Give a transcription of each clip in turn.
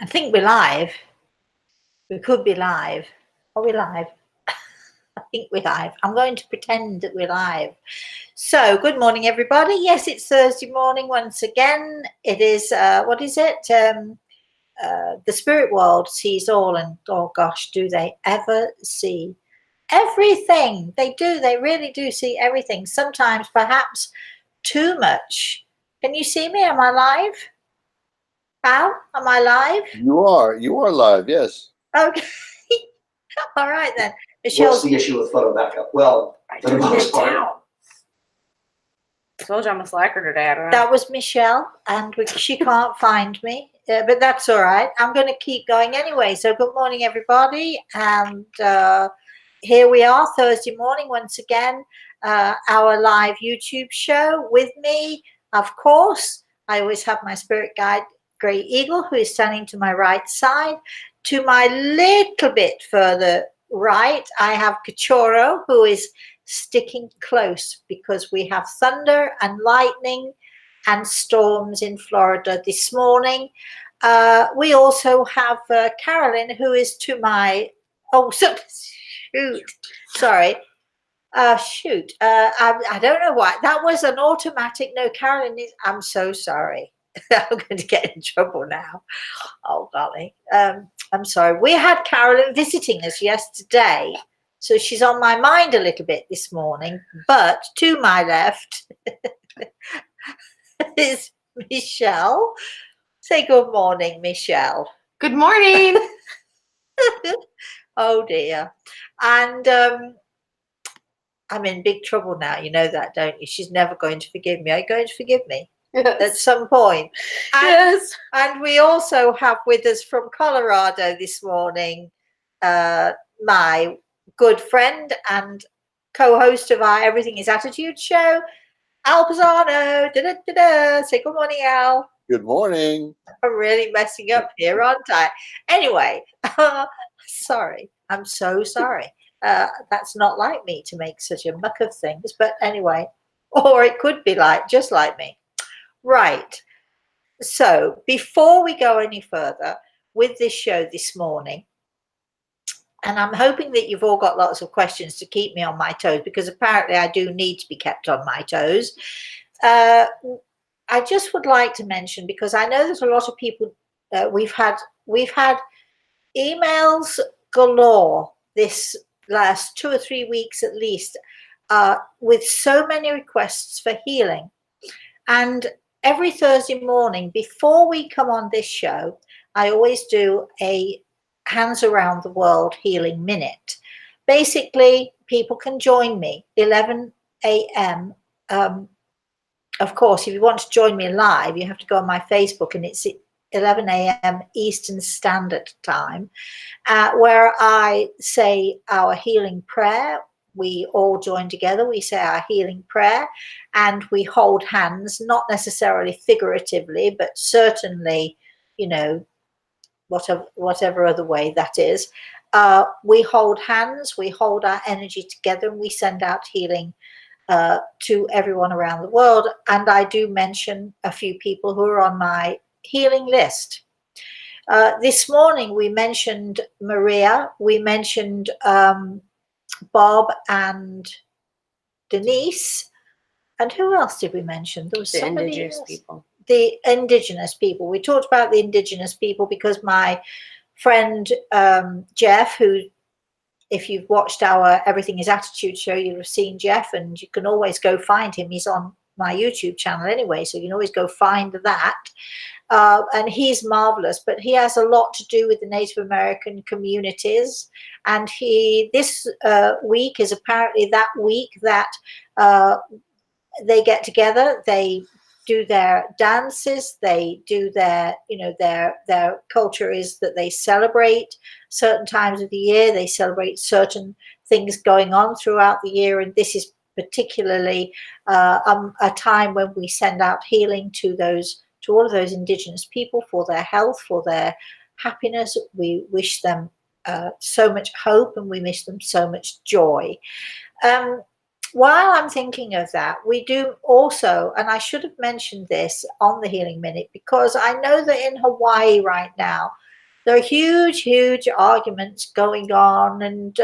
I think we're live. We could be live. Are we live? I think we're live. I'm going to pretend that we're live. So, good morning, everybody. Yes, it's Thursday morning once again. It is, what is it? The spirit world sees all, and oh gosh, do they ever see everything? They do. They really do see everything. Sometimes, perhaps, too much. Can you see me? Am I live? Al, am I live? You are live, yes. Okay. All right then. What's the issue with photo backup? Well, for the most part. I told you I'm a slacker today. I don't know. That was Michelle, and she can't find me, but that's all right. I'm going to keep going anyway. So good morning, everybody, and here we are, Thursday morning once again, our live YouTube show. With me, of course, I always have my spirit guide, Grey Eagle, who is standing to my right side. To my little bit further right, I have Cachorro, who is sticking close because we have thunder and lightning and storms in Florida this morning. We also have Carolyn, who is to my sorry. I don't know why that was an automatic. No, Carolyn is. I'm so sorry. I'm going to get in trouble now. Oh golly. I'm sorry. We had Carolyn visiting us yesterday, so she's on my mind a little bit this morning. But to my left is Michelle. Say good morning, Michelle. Good morning. Oh dear. And I'm in big trouble now. You know that, don't you? She's never going to forgive me. Are you going to forgive me? Yes. At some point? And, yes. And we also have with us from Colorado this morning, my good friend and co-host of our Everything is Attitude show, Al Pisano. Say good morning, Al. Good morning. I'm really messing up here, aren't I? Anyway, sorry. I'm so sorry. That's not like me to make such a muck of things. But anyway, or it could be just like me. Right. So before we go any further with this show this morning, and I'm hoping that you've all got lots of questions to keep me on my toes, because apparently I do need to be kept on my toes. I just would like to mention, because I know there's a lot of people, we've had emails galore this last 2 or 3 weeks at least, with so many requests for healing. And every Thursday morning before we come on this show, I always do a Hands Around the World Healing Minute. Basically, people can join me 11 a.m. Of course, if you want to join me live, you have to go on my Facebook, and it's 11 a.m. Eastern Standard Time, where I say our healing prayer. We all join together, we say our healing prayer, and we hold hands, not necessarily figuratively, but certainly, you know, whatever other way that is. We hold hands, we hold our energy together, and we send out healing to everyone around the world. And I do mention a few people who are on my healing list. This morning we mentioned Maria, we mentioned Bob and Denise, and who else did we mention? There was The somebody indigenous else. people. The indigenous people. We talked about the indigenous people because my friend Jeff, who, if you've watched our Everything is Attitude show, you'll have seen Jeff, and you can always go find him. He's on my YouTube channel anyway, so you can always go find that. And he's marvelous, but he has a lot to do with the Native American communities. And this week is apparently that week that they get together, they do their dances, they do their, their culture is that they celebrate certain times of the year, they celebrate certain things going on throughout the year. And this is particularly a time when we send out healing to all of those indigenous people, for their health, for their happiness. We wish them so much hope, and we wish them so much joy. While I'm thinking of that, we do also, and I should have mentioned this on the Healing Minute, because I know that in Hawaii right now, There are huge arguments going on, and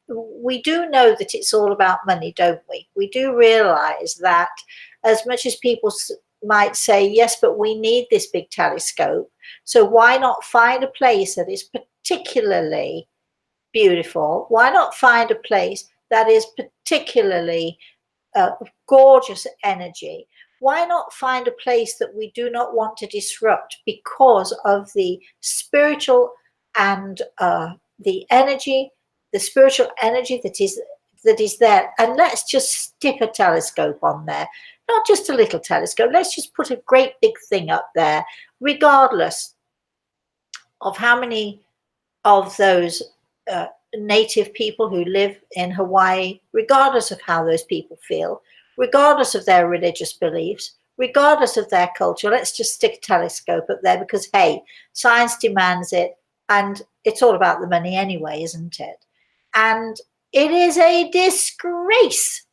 we do know that it's all about money, don't we? We do realize that as much as people might say, yes, but we need this big telescope, so why not find a place that is particularly beautiful? Why not find a place that is particularly gorgeous energy? Why not find a place that we do not want to disrupt because of the spiritual and the energy, the spiritual energy that is there? And let's just stick a telescope on there, not just a little telescope. Let's just put a great big thing up there, regardless of how many of those native people who live in Hawaii, regardless of how those people feel, regardless of their religious beliefs, regardless of their culture. Let's just stick a telescope up there because, hey, science demands it, and it's all about the money anyway, isn't it? And it is a disgrace.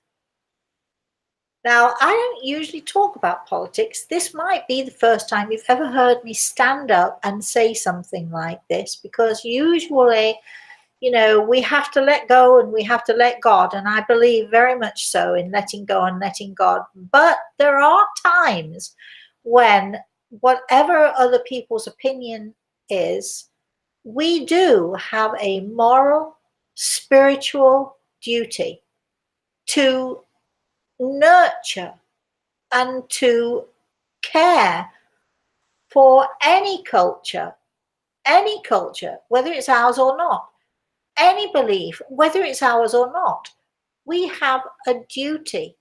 Now, I don't usually talk about politics. This might be the first time you've ever heard me stand up and say something like this, because usually, you know, we have to let go and we have to let God. And I believe very much so in letting go and letting God. But there are times when, whatever other people's opinion is, we do have a moral, spiritual duty to nurture and to care for any culture, whether it's ours or not, any belief, whether it's ours or not. We have a duty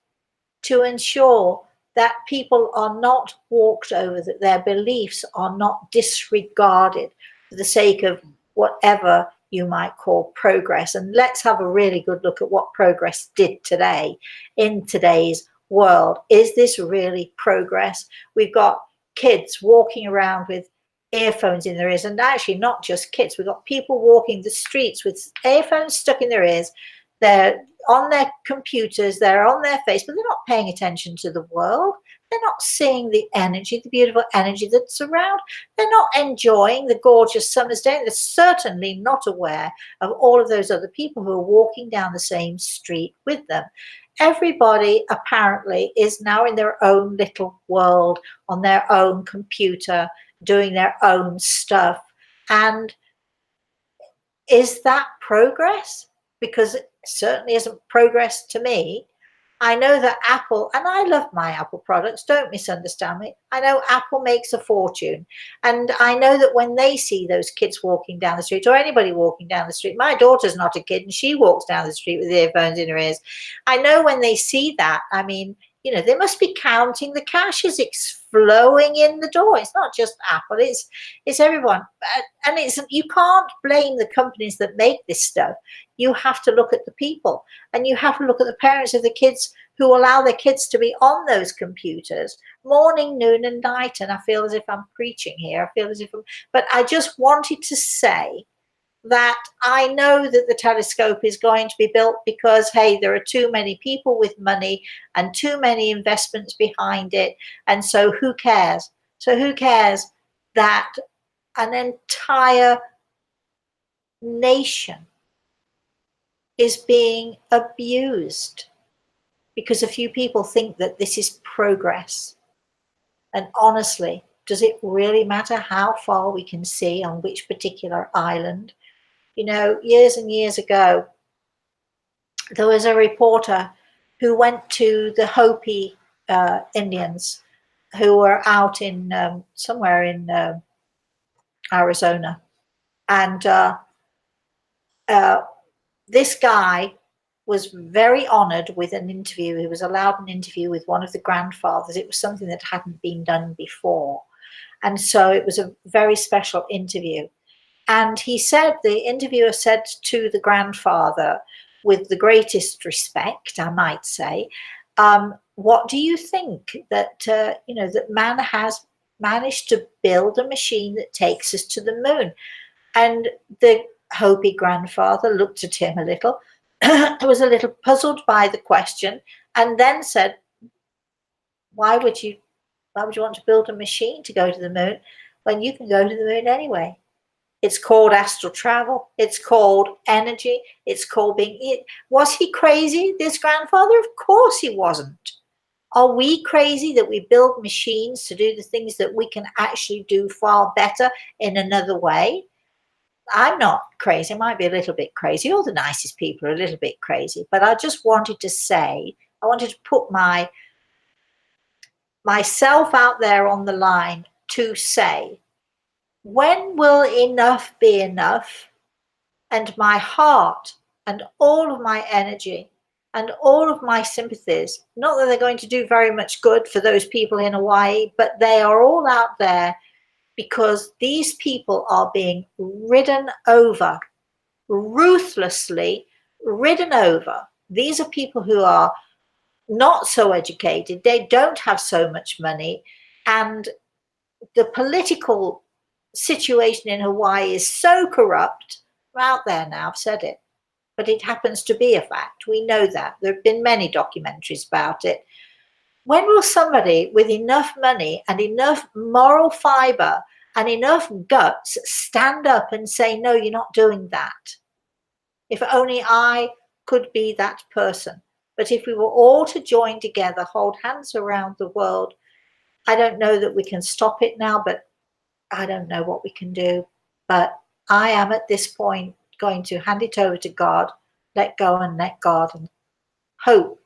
to ensure that people are not walked over, that their beliefs are not disregarded for the sake of whatever you might call progress. And let's have a really good look at what progress did today in today's world. Is this really progress? We've got kids walking around with earphones in their ears, and actually not just kids, we've got people walking the streets with earphones stuck in their ears. They're on their computers, they're on their face, but they're not paying attention to the world. They're not seeing the energy, the beautiful energy that's around. They're not enjoying the gorgeous summer's day. They're certainly not aware of all of those other people who are walking down the same street with them. Everybody apparently is now in their own little world, on their own computer, doing their own stuff. And is that progress? Because it certainly isn't progress to me. I know that Apple, and I love my Apple products, don't misunderstand me. I know Apple makes a fortune. And I know that when they see those kids walking down the street, or anybody walking down the street, my daughter's not a kid and she walks down the street with earphones in her ears. I know when they see that, I mean, you know, they must be counting the cash as it's flowing in the door. It's not just Apple, it's everyone. And you can't blame the companies that make this stuff. You have to look at the people, and you have to look at the parents of the kids who allow their kids to be on those computers morning, noon, and night. And I feel as if I'm preaching here. But I just wanted to say that I know that the telescope is going to be built because, hey, there are too many people with money and too many investments behind it. And so who cares? So who cares that an entire nation is being abused because a few people think that this is progress? And honestly, does it really matter how far we can see on which particular island? You know, years and years ago, there was a reporter who went to the Hopi Indians who were out in somewhere in Arizona. And this guy was very honored with an interview. He was allowed an interview with one of the grandfathers. It was something that hadn't been done before. And so it was a very special interview. And he said, the interviewer said to the grandfather, with the greatest respect, I might say, what do you think that, that man has managed to build a machine that takes us to the moon? And the Hopi grandfather looked at him a little, was a little puzzled by the question, and then said, why would you want to build a machine to go to the moon when you can go to the moon anyway? It's called astral travel. It's called energy. It's called being. Was he crazy, this grandfather? Of course he wasn't. Are we crazy that we build machines to do the things that we can actually do far better in another way? I'm not crazy. I might be a little bit crazy. All the nicest people are a little bit crazy. But I just wanted to say, I wanted to put myself out there on the line to say, when will enough be enough? And my heart and all of my energy and all of my sympathies, not that they're going to do very much good for those people in Hawaii, but they are all out there because these people are being ridden over, ruthlessly ridden over. These are people who are not so educated, they don't have so much money, and the political situation in Hawaii is so corrupt. We're out there now, I've said it, but it happens to be a fact. We know that. There have been many documentaries about it. When will somebody with enough money and enough moral fiber and enough guts stand up and say, no, you're not doing that? If only I could be that person. But if we were all to join together, hold hands around the world, I don't know that we can stop it now, but I don't know what we can do. But I am at this point going to hand it over to God, let go and let God, and hope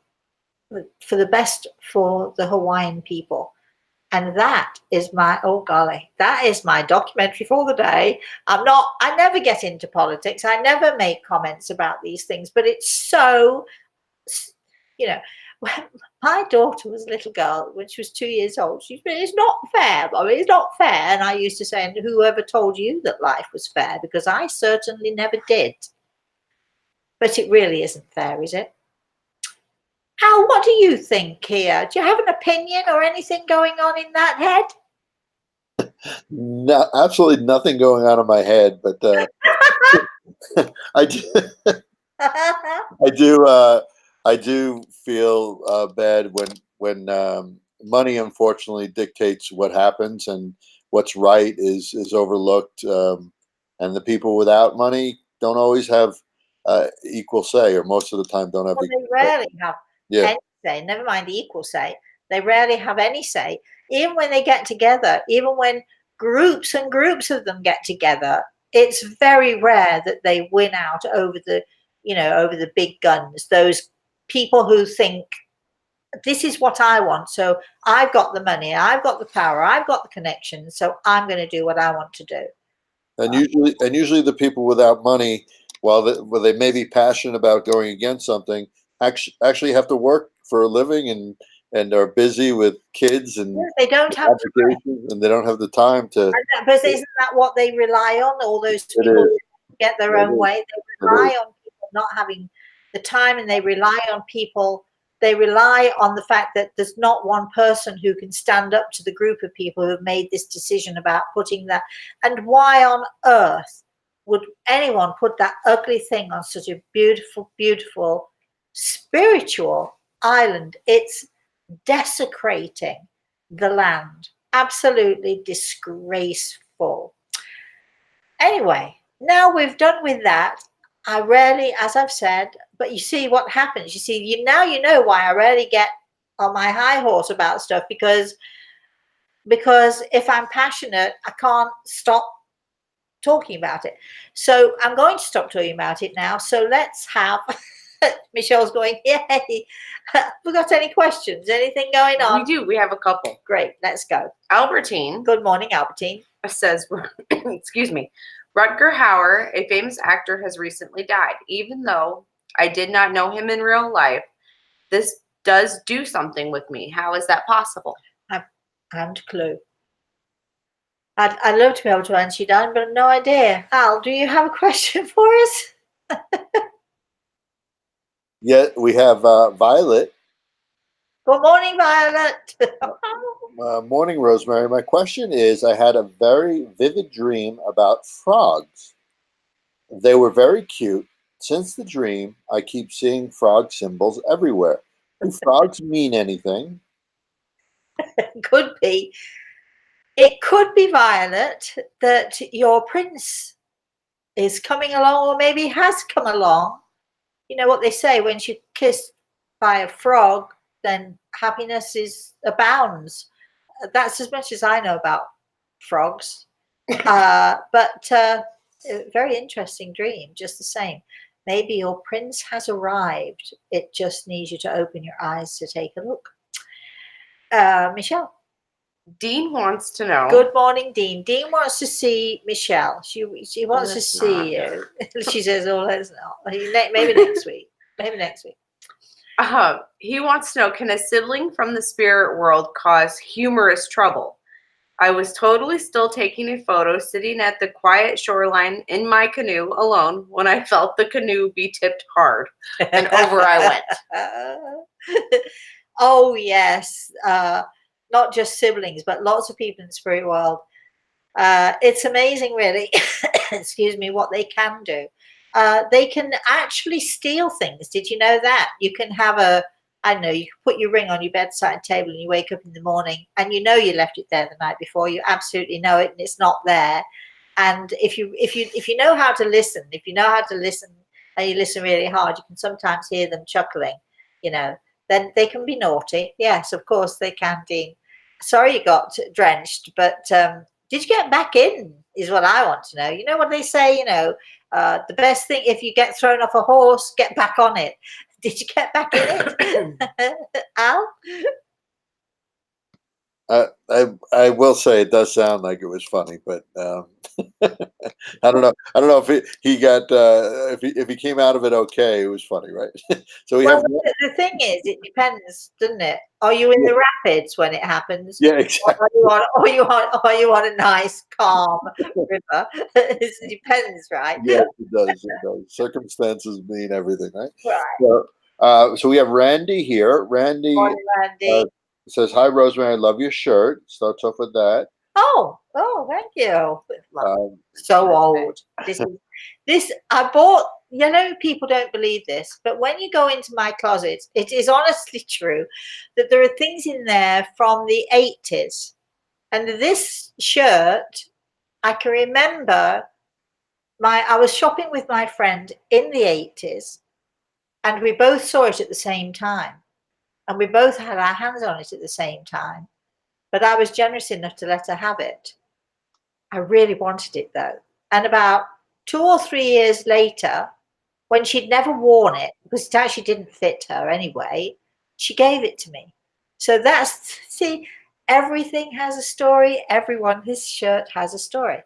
for the best for the Hawaiian people. And that is my, oh golly, that is my documentary for the day. I never get into politics. I never make comments about these things, but it's so, you know, when my daughter was a little girl, when she was 2 years old, she said, it's not fair, Mommy, it's not fair. And I used to say, and whoever told you that life was fair? Because I certainly never did. But it really isn't fair, is it? Al, what do you think here? Do you have an opinion or anything going on in that head? No, absolutely nothing going on in my head, but I do, I do, I do feel bad when money unfortunately dictates what happens, and what's right is overlooked, and the people without money don't always have equal say, or most of the time don't have Well, equal they say. rarely have Yeah, any say, never mind the equal say. They rarely have any say. Even when they get together, even when groups and groups of them get together, it's very rare that they win out over over the big guns. Those people who think, this is what I want, so I've got the money, I've got the power, I've got the connection, so I'm going to do what I want to do. and usually the people without money, while they may be passionate about going against something, actually have to work for a living, and are busy with kids and They don't have time. obligations, and they don't have the time to. But isn't that what they rely on? All those It people is. who get their It own is. way, they It rely is. on people not having the time, and they rely on people. They rely on the fact that there's not one person who can stand up to the group of people who have made this decision about putting that. And why on earth would anyone put that ugly thing on such a beautiful, beautiful, spiritual island? It's desecrating the land. Absolutely disgraceful. Anyway, now we've done with that. I rarely, as I've said, but you see what happens. You see, now you know why I rarely get on my high horse about stuff, because if I'm passionate, I can't stop talking about it. So I'm going to stop talking about it now. So let's have Michelle's going, yay. We got any questions? Anything going on? We do. We have a couple. Great, let's go. Albertine Good morning, Albertine. says, excuse me, Rutger Hauer, a famous actor, has recently died. Even though I did not know him in real life, this does do something with me. How is that possible? I haven't a clue. I'd love to be able to answer you, Dan, but no idea. Al, do you have a question for us? Yeah, we have Violet. Good morning, Violet. Morning, Rosemary. My question is, I had a very vivid dream about frogs. They were very cute. Since the dream, I keep seeing frog symbols everywhere. Do frogs mean anything? Could be. It could be, Violet, that your prince is coming along, or maybe has come along. You know what they say, when you're kissed by a frog, then happiness abounds. That's as much as I know about frogs. But a very interesting dream, just the same. Maybe your prince has arrived. It just needs you to open your eyes to take a look. Michelle. Dean wants to know. Good morning, Dean. Dean wants to see Michelle. She wants to Let's see you. She says, "Oh, let's not. Maybe next week. Maybe next week." He wants to know, can a sibling from the spirit world cause humorous trouble? I was totally still taking a photo sitting at the quiet shoreline in my canoe alone when I felt the canoe be tipped hard, and over I went. Oh, yes. Not just siblings, but lots of people in the spirit world. It's amazing, really, excuse me, what they can do. They can actually steal things. Did you know that? You can have I don't know, you can put your ring on your bedside table and you wake up in the morning and you know you left it there the night before. You absolutely know it, and it's not there. And if you know how to listen, and you listen really hard, you can sometimes hear them chuckling, then they can be naughty. Yes, of course they can, Dean. Sorry you got drenched, but did you get back in is what I want to know. You know what they say, the best thing, if you get thrown off a horse, get back on it. Did you get back in it? Al? I will say it does sound like it was funny, but I don't know. I don't know if he got if he came out of it okay. It was funny, right? So we have. The thing is, it depends, doesn't it? Are you in the rapids when it happens? Yeah, exactly. Or are you on a nice calm river? It depends, right? Yes, it does. It does. Circumstances mean everything, right? Right. So we have Randy here. Randy, Morning, Randy. says, "Hi, Rosemary. I love your shirt." Starts off with that. Oh, thank you. So Okay. old. This I bought. People don't believe this, but when you go into my closet, it is honestly true that there are things in there from the 80s. And this shirt, I can remember I was shopping with my friend in the 80s, and we both saw it at the same time. And we both had our hands on it at the same time. But I was generous enough to let her have it. I really wanted it though. And about 2 or 3 years later, when she'd never worn it, because it actually didn't fit her anyway, she gave it to me. So see, everything has a story. His shirt has a story.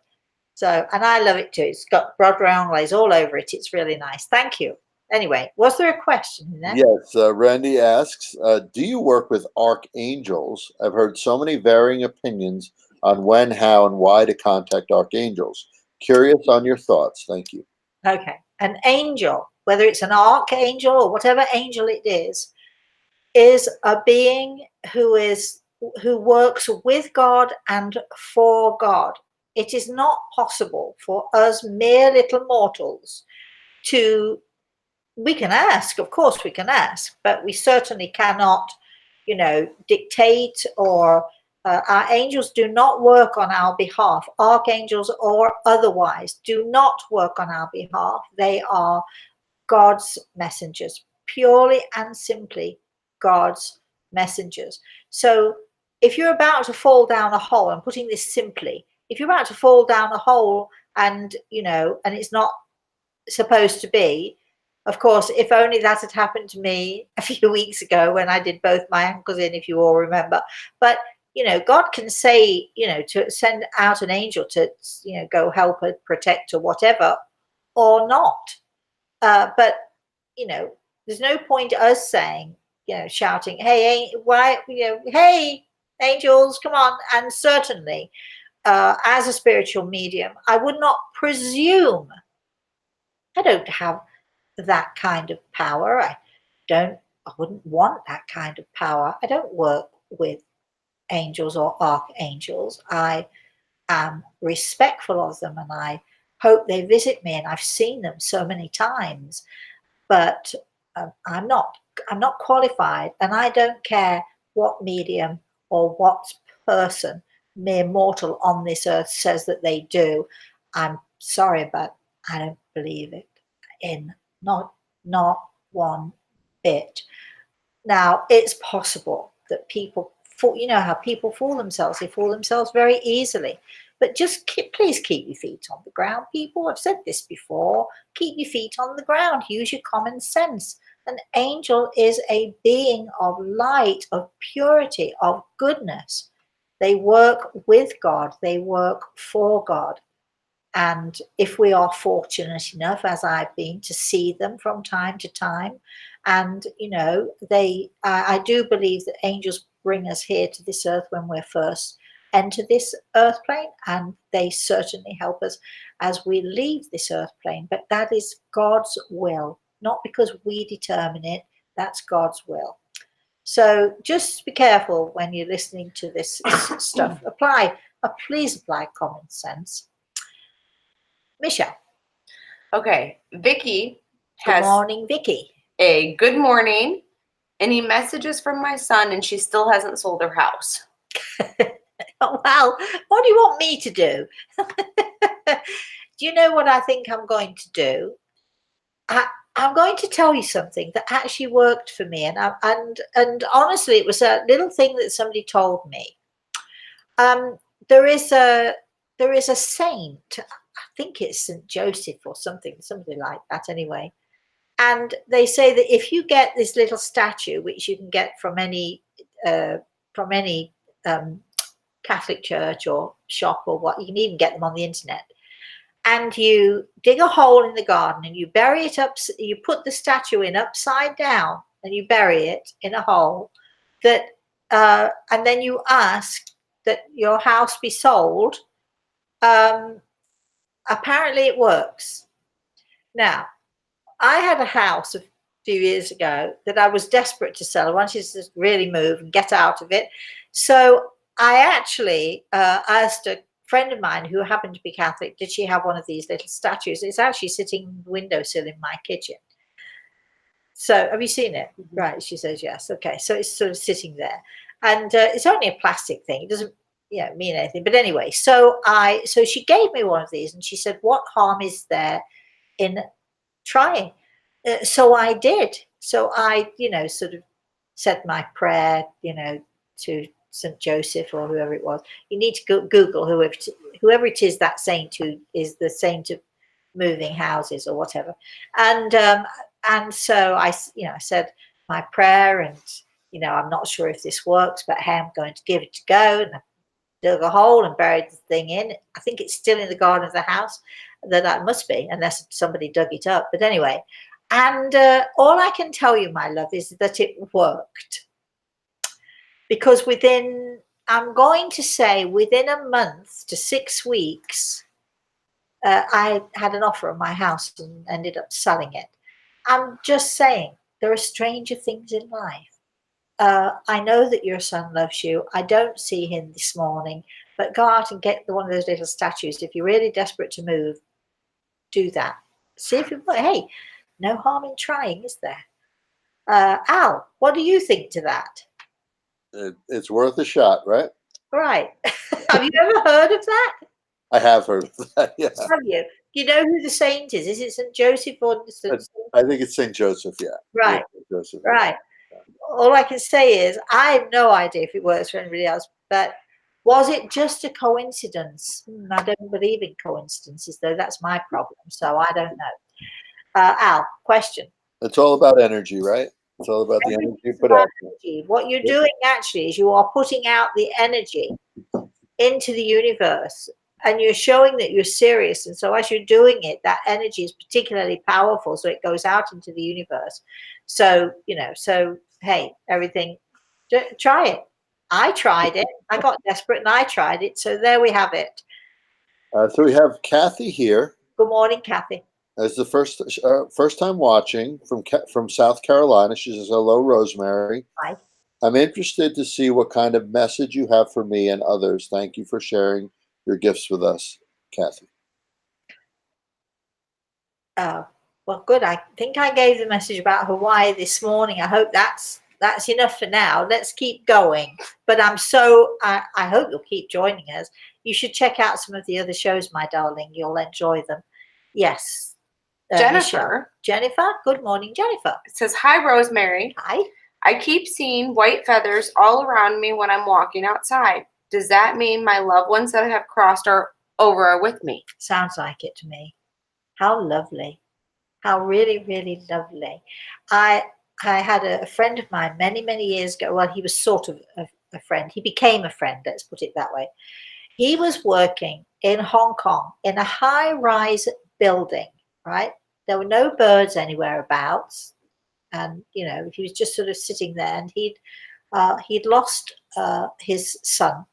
So, and I love it too. It's got broad round lays all over it. It's really nice. Thank you. Anyway, was there a question in there? Yes, Randy asks, "Do you work with archangels? I've heard so many varying opinions on when, how, and why to contact archangels. Curious on your thoughts. Thank you." Okay. An angel, whether it's an archangel or whatever angel it is a being who works with God and for God. It is not possible for us mere little mortals we can ask, of course we can ask, but we certainly cannot, dictate or our angels do not work on our behalf. Archangels or otherwise do not work on our behalf. They are God's messengers, purely and simply God's messengers. So if you're about to fall down a hole, I'm putting this simply, if you're about to fall down a hole and it's not supposed to be, of course, if only that had happened to me a few weeks ago when I did both my ankles in, if you all remember. But God can say, to send out an angel to go help her, protect her, whatever, or not. But there's no point us saying, shouting, "Hey, why, hey, angels, come on!" And certainly, as a spiritual medium, I would not presume. I don't have that kind of power. I wouldn't want that kind of power. I don't work with angels or archangels. I am respectful of them, and I hope they visit me, and I've seen them so many times. But I'm not qualified, and I don't care what medium or what person, mere mortal on this earth, says that they do. I'm sorry, but I don't believe it in not one bit. Now, it's possible that people fall, you know how people fool themselves. They fool themselves very easily. But just please keep your feet on the ground, people. I've said this before. Keep your feet on the ground. Use your common sense. An angel is a being of light, of purity, of goodness. They work with God. They work for God. And if we are fortunate enough, as I've been, to see them from time to time, and you know, I do believe that angels bring us here to this earth when we're first enter this earth plane, and they certainly help us as we leave this earth plane. But that is God's will, not because we determine it. That's God's will. So just be careful when you're listening to this stuff. Please apply common sense. Michelle. Okay, Vicky Good has morning, Vicky. a good morning. Any messages from my son, and she still hasn't sold her house. Oh, well, what do you want me to do? Do you know what I think I'm going to do? I'm going to tell you something that actually worked for me, and honestly, it was a little thing that somebody told me. There is a saint. I think it's Saint Joseph or something like that. Anyway, and they say that if you get this little statue, which you can get from any Catholic church or shop or what, you can even get them on the internet, and you dig a hole in the garden and you bury it up, you put the statue in upside down and you bury it in a hole, that and then you ask that your house be sold. Apparently it works. Now, I had a house a few years ago that I was desperate to sell. I wanted to really move and get out of it. So I actually asked a friend of mine who happened to be Catholic, did she have one of these little statues? It's actually sitting on the windowsill in my kitchen. So have you seen it? Mm-hmm. Right, she says yes. Okay, so it's sort of sitting there. And it's only a plastic thing. It doesn't mean anything. But anyway, so she gave me one of these and she said, what harm is there in trying? So I did. So I, sort of said my prayer, to St. Joseph or whoever it was. You need to Google whoever it is, that saint who is the saint of moving houses or whatever. And so I said my prayer, and I'm not sure if this works, but hey, I'm going to give it a go. And I dug a hole and buried the thing in. I think it's still in the garden of the house. That must be, unless somebody dug it up. But anyway, and all I can tell you, my love, is that it worked. Because I'm going to say within a month to 6 weeks, I had an offer on my house and ended up selling it. I'm just saying, there are stranger things in life. I know that your son loves you. I don't see him this morning, but go out and get one of those little statues. If you're really desperate to move, do that. See if hey, no harm in trying, is there? Al, what do you think to that? It's worth a shot, right? Right. Have you ever heard of that? I have heard of that, yeah. Have you? You know who the saint is? Is it St. Joseph or St. I think it's St. Joseph, yeah. Right. Yeah, Joseph, right. Yeah. All I can say is I have no idea if it works for anybody else, but was it just a coincidence? I don't believe in coincidences, though. That's my problem, so I don't know. Al, question. It's all about energy, right? It's all about the energy you put out. What you're doing actually is you are putting out the energy into the universe, and you're showing that you're serious. And so as you're doing it, that energy is particularly powerful, so it goes out into the universe. So hey, everything, try it. I tried it. I got desperate and I tried it. So there we have it. So we have Kathy here. Good morning, Kathy. As the first time watching from South Carolina. She says, hello, Rosemary. Hi. I'm interested to see what kind of message you have for me and others. Thank you for sharing your gifts with us, Kathy. Well, good. I think I gave the message about Hawaii this morning. I hope that's enough for now. Let's keep going. But I hope you'll keep joining us. You should check out some of the other shows, my darling. You'll enjoy them. Yes. Jennifer. Michelle. Jennifer, good morning, Jennifer. It says, "Hi, Rosemary. Hi. I keep seeing white feathers all around me when I'm walking outside. Does that mean my loved ones that have crossed over are with me?" Sounds like it to me. How lovely. How really, really lovely. I had a friend of mine many, many years ago. Well, he was sort of a friend. He became a friend, let's put it that way. He was working in Hong Kong in a high-rise building, right? There were no birds anywhere about. And, you know, he was just sort of sitting there, and he'd lost his son.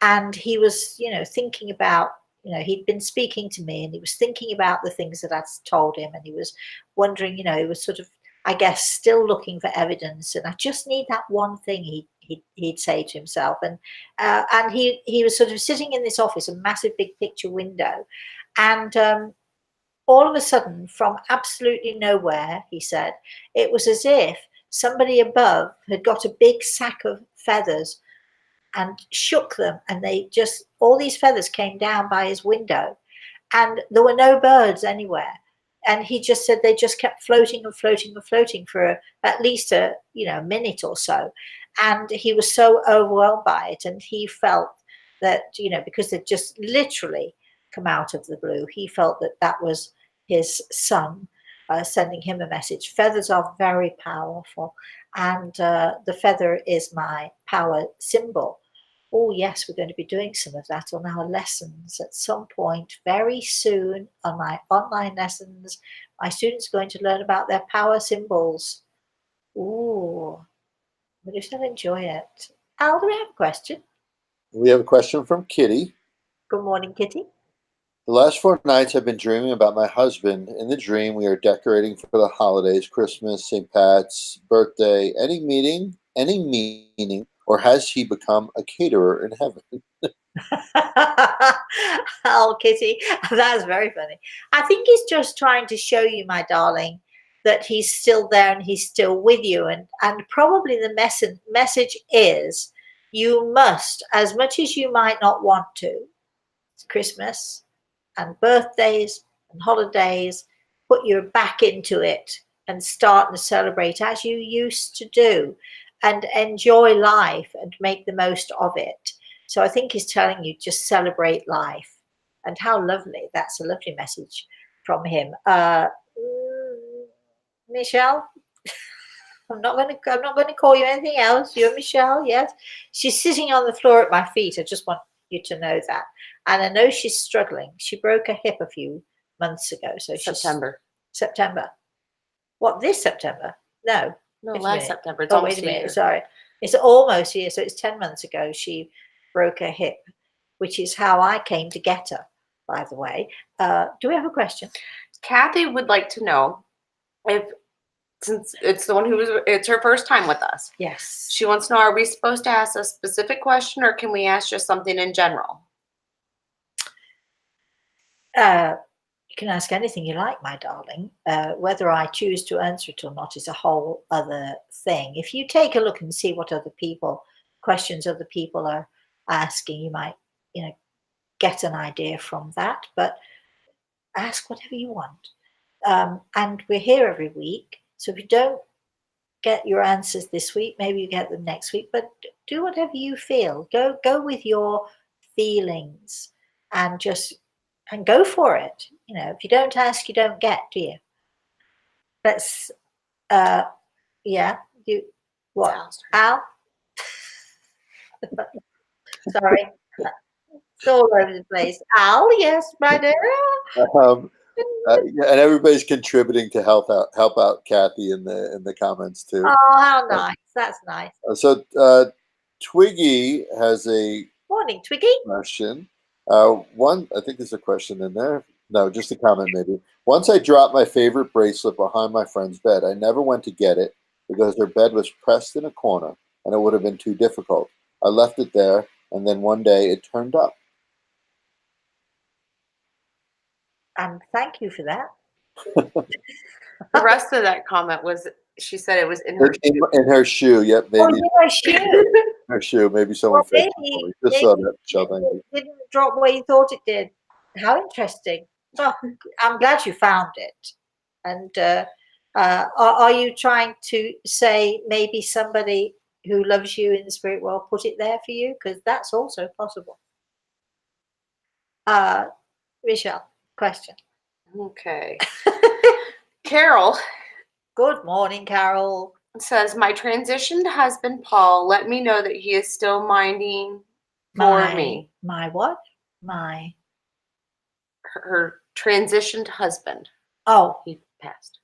And he was, you know, thinking about, you know, he'd been speaking to me, and he was thinking about the things that I'd told him, and he was wondering, you know, he was sort of, I guess, still looking for evidence, and I just need that one thing, he'd say to himself. And he was sort of sitting in this office, a massive big picture window, and all of a sudden, from absolutely nowhere, he said, it was as if somebody above had got a big sack of feathers and shook them, and they just, all these feathers came down by his window, and there were no birds anywhere. And he just said they just kept floating and floating and floating for at least a, you know, minute or so. And he was so overwhelmed by it, and he felt that, you know, because they'd just literally come out of the blue, he felt that that was his son sending him a message. Feathers are very powerful, and the feather is my power symbol. Oh yes, we're going to be doing some of that on our lessons at some point very soon on my online lessons. My students are going to learn about their power symbols. Ooh, I just enjoy it. Al, do we have a question? We have a question from Kitty. Good morning, Kitty. The last 4 nights I've been dreaming about my husband. In the dream, we are decorating for the holidays, Christmas, St. Pat's, birthday, any meaning, or has he become a caterer in heaven? Oh, Kitty, that's very funny. I think he's just trying to show you, my darling, that he's still there and he's still with you. And probably the message is you must, as much as you might not want to, Christmas and birthdays and holidays, put your back into it and start to celebrate as you used to do, and enjoy life and make the most of it. So I think he's telling you just celebrate life. And how lovely. That's a lovely message from him. Michelle, I'm not going to call you anything else. You're Michelle, yes. She's sitting on the floor at my feet. I just want you to know that. And I know she's struggling. She broke her hip a few months ago. So September. What, this September? No. No, last September. It's wait a minute. Sorry. It's almost a year. So it's 10 months ago she broke her hip, which is how I came to get her, by the way. Do we have a question? Kathy would like to know if, since it's the one it's her first time with us. Yes. She wants to know, are we supposed to ask a specific question, or can we ask just something in general? You can ask anything you like, my darling. Whether I choose to answer it or not is a whole other thing. If you take a look and see what questions other people are asking, you might, you know, get an idea from that. But ask whatever you want. And we're here every week. So if you don't get your answers this week, maybe you get them next week. But do whatever you feel. Go with your feelings and go for it. You know, if you don't ask, you don't get, do you? Let's, yeah, you, what? Al? Sorry. It's all over the place. Al, yes, my dear. And everybody's contributing to help out Kathy in the comments too. Oh, how nice! That's nice. So Twiggy has a morning, Twiggy. Question. I think there's a question in there. No, just a comment maybe. Once I dropped my favorite bracelet behind my friend's bed. I never went to get it because their bed was pressed in a corner and it would have been too difficult. I left it there, and then one day it turned up. And thank you for that. The rest of that comment was, she said it was in her shoe. In her shoe, yep. Maybe. Oh, in her shoe. Her shoe. Maybe someone maybe just saw that. it didn't drop where you thought it did. How interesting. Oh, I'm glad you found it. And are you trying to say maybe somebody who loves you in the spirit world put it there for you? Because that's also possible. Michelle, question. Okay. Carol Good morning, Carol. says, my transitioned husband, Paul, let me know that he is still minding for me. My what? My. Her transitioned husband. Oh, He passed.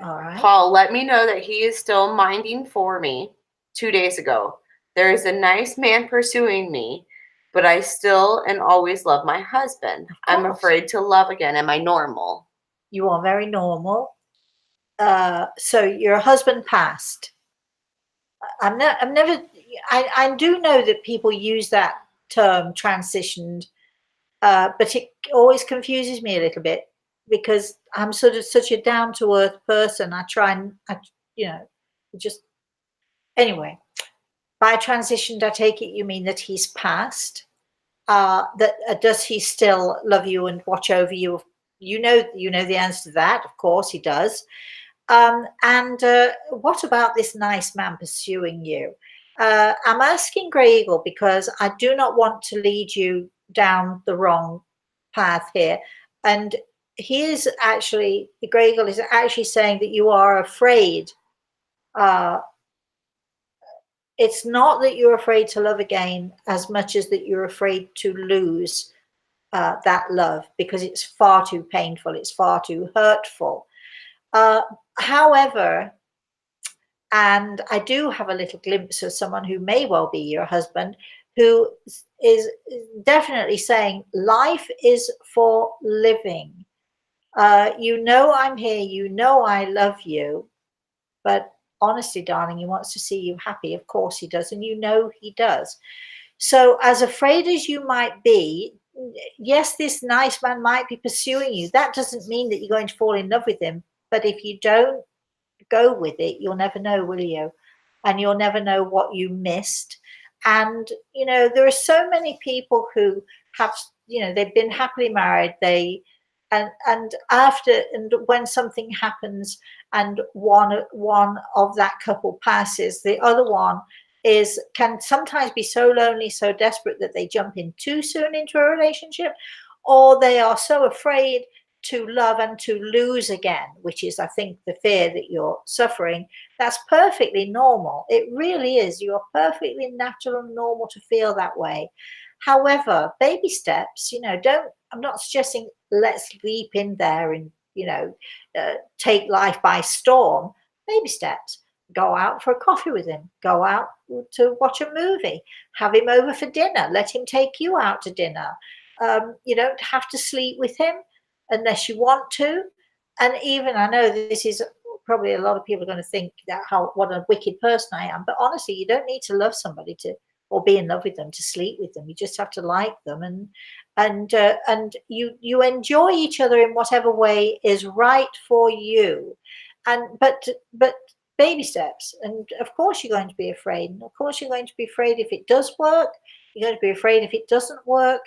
all right. Paul, let me know that he is still minding for me 2 days ago. There is a nice man pursuing me, but I still and always love my husband. I'm afraid to love again. Am I normal? You are very normal. So your husband passed. I do know that people use that term transitioned, but it always confuses me a little bit because I'm sort of such a down to earth person. I try and, just, anyway, by transitioned, I take it you mean that he's passed. Does he still love you and watch over you? You know the answer to that. Of course he does. And what about this nice man pursuing you? I'm asking Grey Eagle because I do not want to lead you down the wrong path here. And the Grey Eagle is actually saying that you are afraid. It's not that you're afraid to love again as much as that you're afraid to lose that love because it's far too painful, it's far too hurtful. However, and I do have a little glimpse of someone who may well be your husband, who is definitely saying life is for living. I'm here, I love you, but honestly, darling, he wants to see you happy. Of course he does, and he does. So as afraid as you might be, yes, this nice man might be pursuing you. That doesn't mean that you're going to fall in love with him. But if you don't go with it, you'll never know, will you? And you'll never know what you missed. And, there are so many people who have, they've been happily married. And when something happens and one of that couple passes, the other one can sometimes be so lonely, so desperate that they jump in too soon into a relationship, or they are so afraid to love and to lose again, which is, I think, the fear that you're suffering. That's perfectly normal. It really is. You are perfectly natural and normal to feel that way. However, baby steps, I'm not suggesting let's leap in there and, take life by storm. Baby steps. Go out for a coffee with him. Go out to watch a movie. Have him over for dinner. Let him take you out to dinner. You don't have to sleep with him unless you want to. And even, I know this is probably a lot of people are going to think that what a wicked person I am, but honestly, you don't need to love somebody or be in love with them to sleep with them. You just have to like them, and you enjoy each other in whatever way is right for you. But baby steps. And of course you're going to be afraid, and of course you're going to be afraid if it does work. You're going to be afraid if it doesn't work.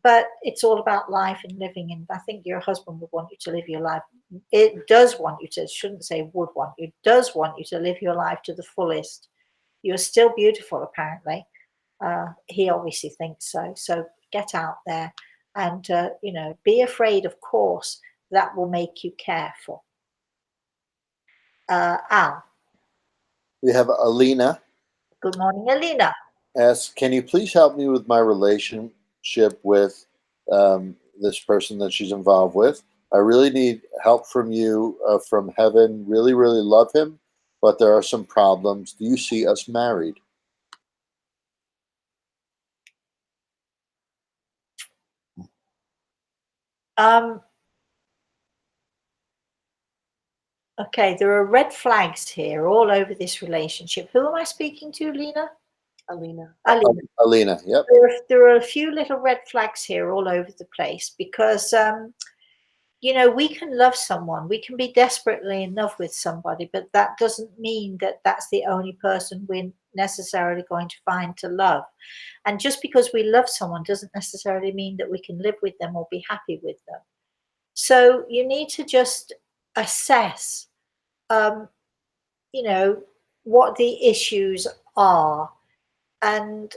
But it's all about life and living, and I think your husband would want you to live your life. It does want you to, shouldn't say would want you, does want you to live your life to the fullest. You're still beautiful, apparently. He obviously thinks so. So get out there and, be afraid, of course. That will make you careful. Al. We have Alina. Good morning, Alina. Asks, can you please help me with my relationship with this person that she's involved with? I really need help from you, from heaven. Really, really love him, but there are some problems. Do you see us married? Okay, there are red flags here all over this relationship. Who am I speaking to, Lena? Alina. Alina, yep. There are a few little red flags here all over the place because we can love someone, we can be desperately in love with somebody, but that doesn't mean that that's the only person we're necessarily going to find to love. And just because we love someone doesn't necessarily mean that we can live with them or be happy with them. So you need to just assess, um, what the issues are, and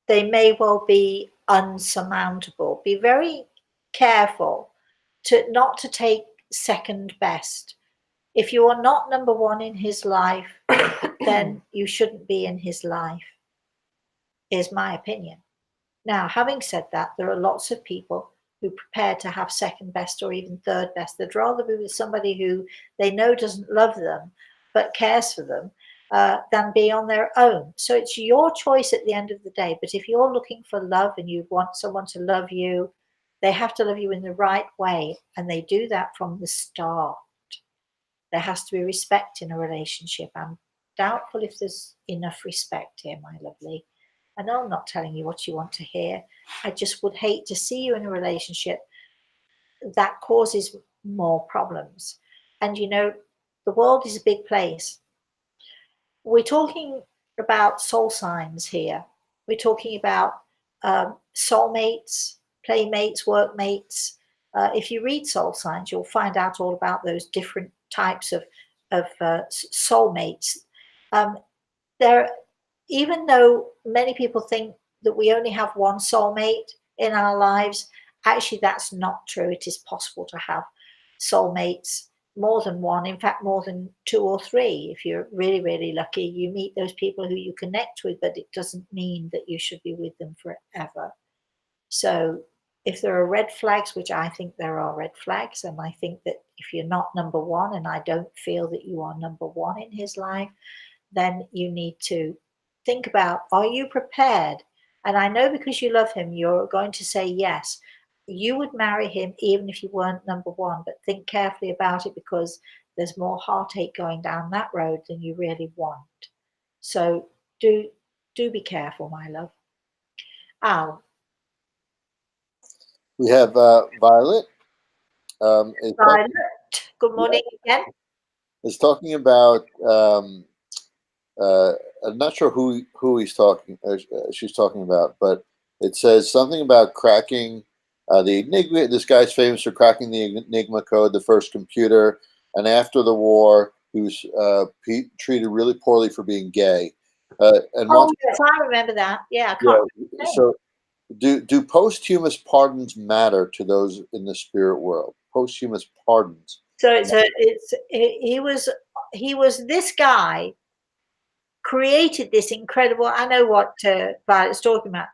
they may well be unsurmountable. Be very careful not to take second best. If you are not number one in his life, then you shouldn't be in his life, is my opinion. Now, having said that, there are lots of people who prepare to have second best or even third best. They'd rather be with somebody who they know doesn't love them but cares for them than be on their own. So it's your choice at the end of the day. But if you're looking for love and you want someone to love you, they have to love you in the right way. And they do that from the start. There has to be respect in a relationship. I'm doubtful if there's enough respect here, my lovely. I know I'm not telling you what you want to hear. I just would hate to see you in a relationship that causes more problems. And the world is a big place. We're talking about soul signs here. We're talking about soulmates, playmates, workmates. If you read soul signs, you'll find out all about those different types of soulmates. There, even though many people think that we only have one soulmate in our lives, actually that's not true. It is possible to have soulmates, more than one, in fact more than two or three. If you're really, really lucky, you meet those people who you connect with, but it doesn't mean that you should be with them forever. So if there are red flags, which I think there are red flags, and I think that if you're not number one, and I don't feel that you are number one in his life, then you need to think about, are you prepared? And I know because you love him, you're going to say yes. You would marry him even if you weren't number one, but think carefully about it, because there's more heartache going down that road than you really want. So do be careful, my love. Al. We have Violet. Violet, good morning again. Is talking about. I'm not sure who she's talking about, but it says something about cracking the Enigma. This guy's famous for cracking the Enigma code, the first computer, and after the war, he was treated really poorly for being gay. Yes, I remember that. Yeah, I can't. Yeah, so, do posthumous pardons matter to those in the spirit world? Posthumous pardons. So he was this guy created this incredible. I know what Violet's talking about.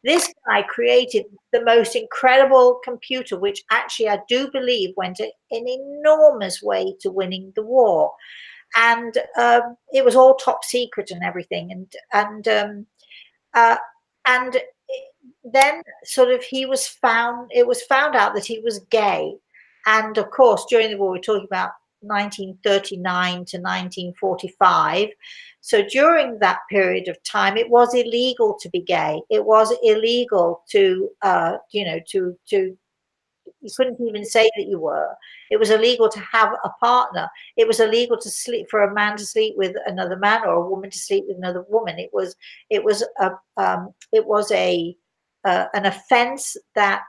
This guy created the most incredible computer, which actually I do believe went an enormous way to winning the war, and it was all top secret and everything, and then sort of it was found out that he was gay, and of course during the war, we're talking about 1939 to 1945. So during that period of time, it was illegal to be gay. It was illegal to you couldn't even say that you were. It was illegal to have a partner. It was illegal to sleep, for a man to sleep with another man, or a woman to sleep with another woman. It was an offence that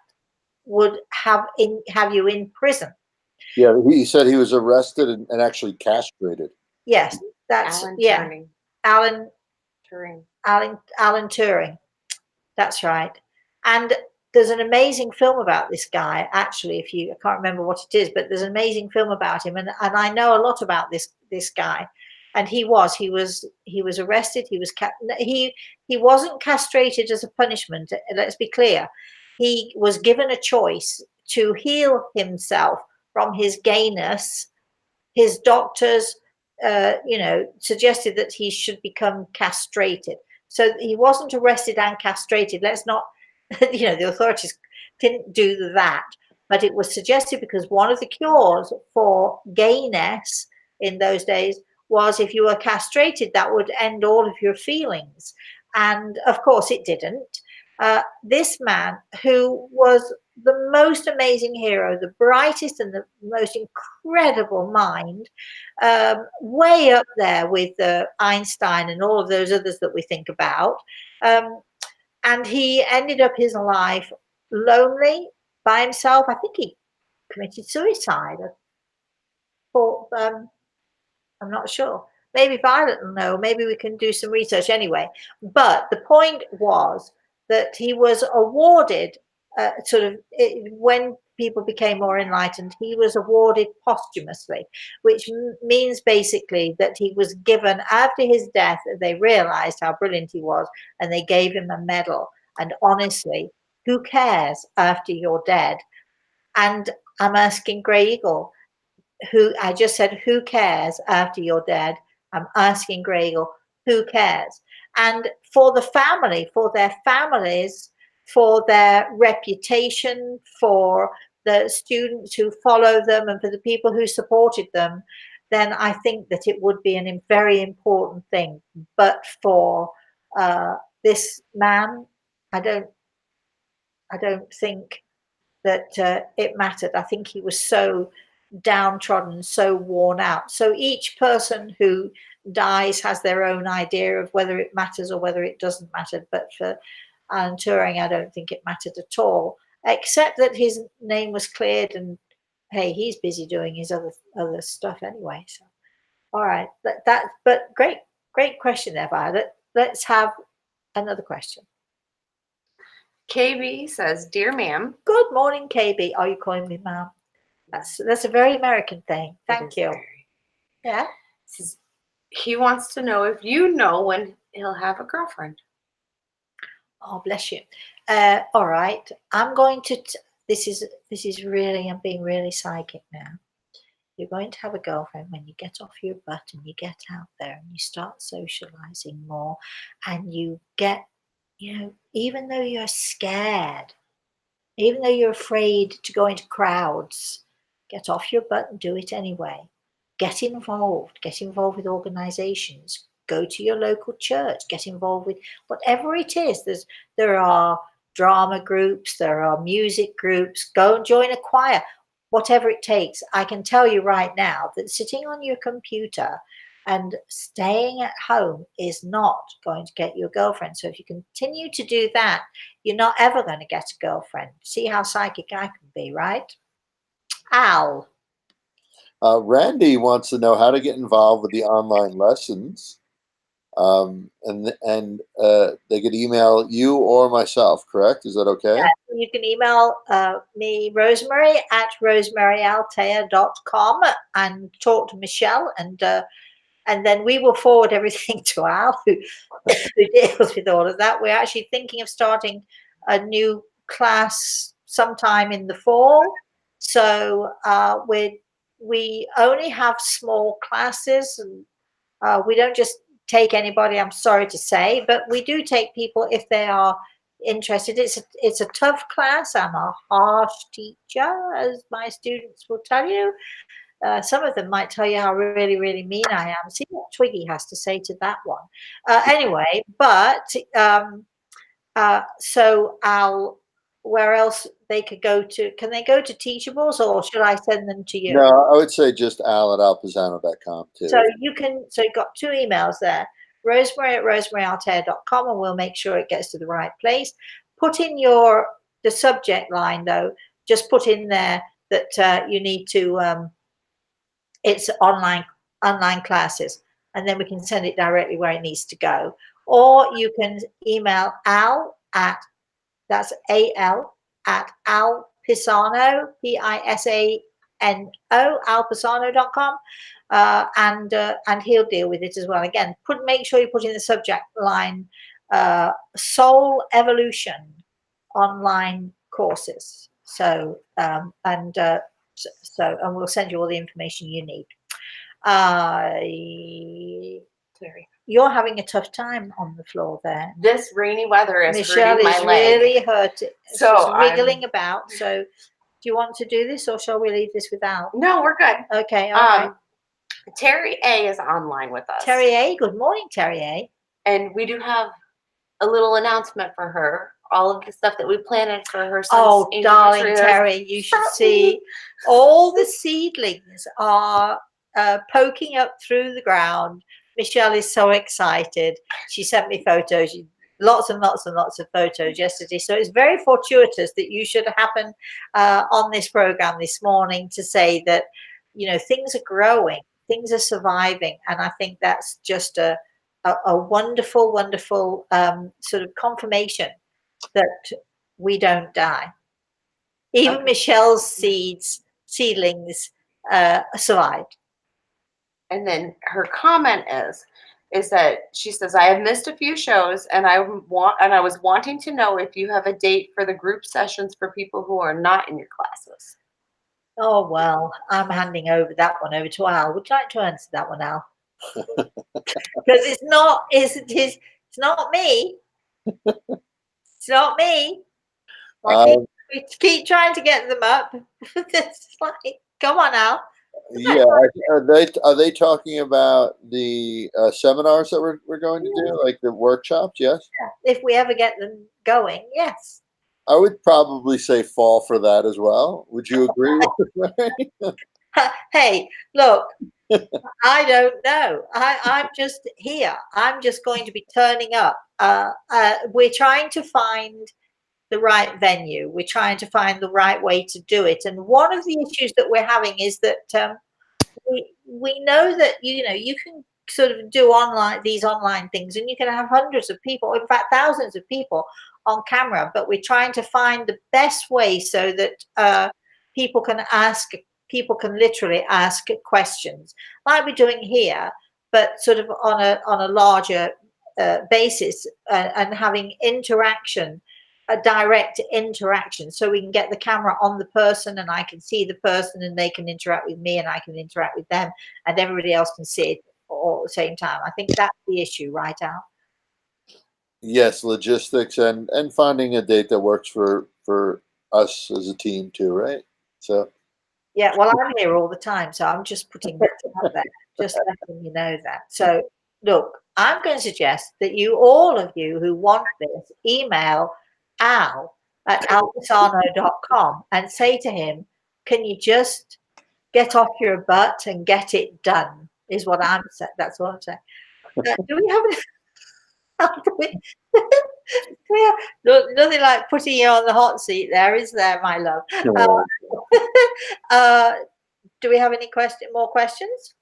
would have you in prison. Yeah, he said he was arrested and actually castrated. Yes, that's Alan Turing. Alan Turing. That's right. And there's an amazing film about this guy. Actually, I can't remember what it is, but there's an amazing film about him, and I know a lot about this guy. And he was arrested. He wasn't castrated as a punishment. Let's be clear. He was given a choice to heal himself from his gayness. His doctors, suggested that he should become castrated. So he wasn't arrested and castrated. Let's not, the authorities didn't do that. But it was suggested because one of the cures for gayness in those days was if you were castrated, that would end all of your feelings. And of course it didn't. This man, who was the most amazing hero, the brightest and the most incredible mind, way up there with Einstein and all of those others that we think about. And he ended up his life lonely by himself. I think he committed suicide. I thought, I'm not sure. Maybe Violet will know. Maybe we can do some research anyway. But the point was that he was awarded, when people became more enlightened, he was awarded posthumously, which means basically that he was given, after his death, they realized how brilliant he was, and they gave him a medal. And honestly, who cares after you're dead? And I'm asking Grey Eagle, who I just said, who cares after you're dead? I'm asking Grey Eagle, who cares? And for the family, for their families, for their reputation, for the students who follow them, and for the people who supported them, then I think that it would be a very important thing. But for this man, I don't think that it mattered. I think he was so downtrodden, so worn out. So each person who dies has their own idea of whether it matters or whether it doesn't matter. But for Alan Turing, I don't think it mattered at all, except that his name was cleared, and hey, he's busy doing his other stuff anyway. So, all right, but great question there, Violet. Let's have another question. KB says, "Dear ma'am." Good morning, KB. Are you calling me ma'am? That's a very American thing. Thank you. Yeah. Says, he wants to know if you know when he'll have a girlfriend. Oh, bless you. All right. I'm going to. This is really. I'm being really psychic now. You're going to have a girlfriend when you get off your butt and you get out there and you start socializing more, and you get, even though you're scared, even though you're afraid to go into crowds, get off your butt and do it anyway. Get involved with organizations, go to your local church, get involved with whatever it is. There are drama groups, there are music groups, go and join a choir, whatever it takes. I can tell you right now that sitting on your computer and staying at home is not going to get you a girlfriend. So if you continue to do that, you're not ever going to get a girlfriend. See how psychic I can be, right? Al. Randy wants to know how to get involved with the online lessons. And they could email you or myself, correct? Is that okay? Yeah, you can email me, Rosemary, at rosemaryaltea.com, and talk to Michelle, and then we will forward everything to Al, who deals with all of that. We're actually thinking of starting a new class sometime in the fall. So we only have small classes, and we don't just take anybody, I'm sorry to say, but we do take people if they are interested. It's a tough class. I'm a harsh teacher, as my students will tell you. Some of them might tell you how really, really mean I am. See what Twiggy has to say to that one. Anyway, but so where else they could go to? Can they go to Teachables, or should I send them to you? No, I would say just al@alpazano.com too. So you've got two emails there, Rosemary at rosemaryaltea.com, and we'll make sure it gets to the right place. Put in the subject line though, just put in there that you need to, it's online classes, and then we can send it directly where it needs to go. Or you can email Al at, that's AL, at Al Pisano, Pisano, alpisano.com, and he'll deal with it as well. Again, make sure you put in the subject line Soul Evolution online courses. So and we'll send you all the information you need. You're having a tough time on the floor there. This rainy weather is Michelle hurting my is leg. really hurting. So she's wriggling about. So do you want to do this, or shall we leave this without? No, we're good. Okay, all right. Terry A is online with us. Terry A, good morning, Terry A. And we do have a little announcement for her all of the stuff that we planted for her son's Oh, darling anniversary. Terry, you should see all the seedlings are poking up through the ground. Michelle is so excited. She sent me photos, lots and lots and lots of photos yesterday. So it's very fortuitous that you should happen on this program this morning to say that, you know, things are growing, things are surviving. And I think that's just a wonderful, wonderful sort of confirmation that we don't die. Even Michelle's seedlings survived. And then her comment is that she says, I have missed a few shows and I was wanting to know if you have a date for the group sessions for people who are not in your classes. Oh, well, I'm handing over that one over to Al. Would you like to answer that one, Al? Because it's not me. It's not me. We keep trying to get them up. It's like, come on, Al. Yeah, are they talking about the seminars that we're going to do, like the workshops? Yes. If we ever get them going, yes. I would probably say fall for that as well. Would you agree with me? Hey, look, I don't know. I'm just here. I'm just going to be turning up. We're trying to find the right venue. We're trying to find the right way to do it. And one of the issues that we're having is that we know that you can sort of do these online things, and you can have hundreds of people, in fact thousands of people on camera, but we're trying to find the best way so that people can literally ask questions like we're doing here, but sort of on a larger basis, and having interaction, a direct interaction, so we can get the camera on the person and I can see the person and they can interact with me and I can interact with them and everybody else can see it all at the same time. I think that's the issue, right, Al? Yes, logistics and finding a date that works for us as a team too, right? So Yeah, well, I'm here all the time, so I'm just putting that out there, just letting you know that. So look, I'm going to suggest that all of you who want this, email Al at alpisano.com and say to him, can you just get off your butt and get it done, is what I'm saying. That's what I'm saying. Do we have do we have, look, nothing like putting you on the hot seat there, is there, my love? Do we have any more questions?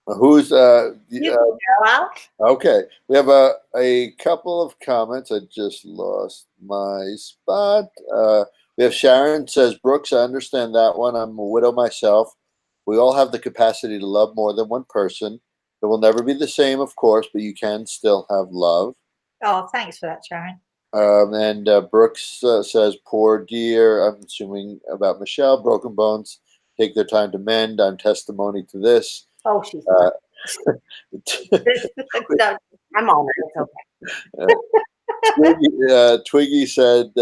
who's You can go, Al. okay? We have a couple of comments. I just lost my spot. We have Sharon says, Brooks, I understand that one. I'm a widow myself. We all have the capacity to love more than one person. It will never be the same, of course, but you can still have love. Oh, thanks for that, Sharon. And Brooks says, poor dear. I'm assuming about Michelle. Broken bones take their time to mend. I'm testimony to this. Oh, she's Uh, no, I'm on it. It's okay. Twiggy said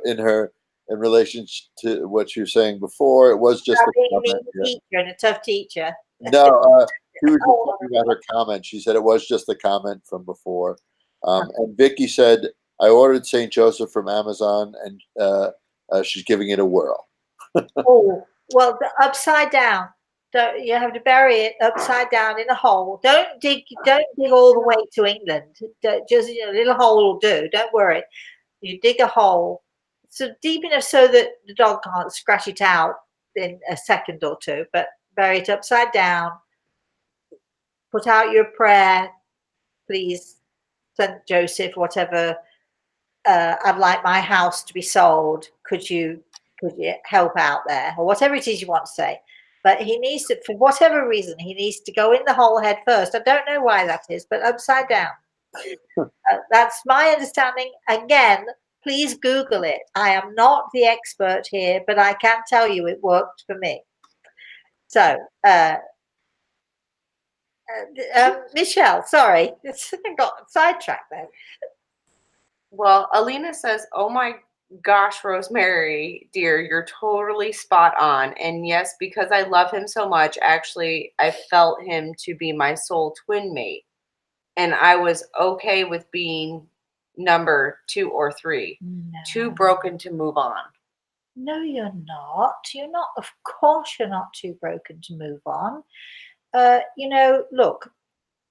in relation to what you were saying before, it was just a being a comment. mean teacher and a tough teacher. No, she was just talking about her comment. She said it was just a comment from before. And Vicky said, I ordered St. Joseph from Amazon and she's giving it a whirl. Oh, well, the upside down. Don't, you have to bury it upside down in a hole. Don't dig all the way to England. Just a little hole will do. Don't worry. You dig a hole so deep enough so that the dog can't scratch it out in a second or two, but bury it upside down. Put out your prayer, please, St. Joseph, whatever. I'd like my house to be sold. Could you help out there, or whatever it is you want to say? But he needs to, for whatever reason, he needs to go in the hole head first. I don't know why that is, but upside down. That's my understanding. Again, please Google it. I am not the expert here, but I can tell you it worked for me. So, Michelle, sorry, I got sidetracked there. Well, Alina says, oh my gosh, Rosemary, dear, you're totally spot on. And yes, because I love him so much, actually, I felt him to be my soul twin mate. And I was okay with being number 2 or 3. No. Too broken to move on. No, you're not. You're not. Of course, you're not too broken to move on. Look,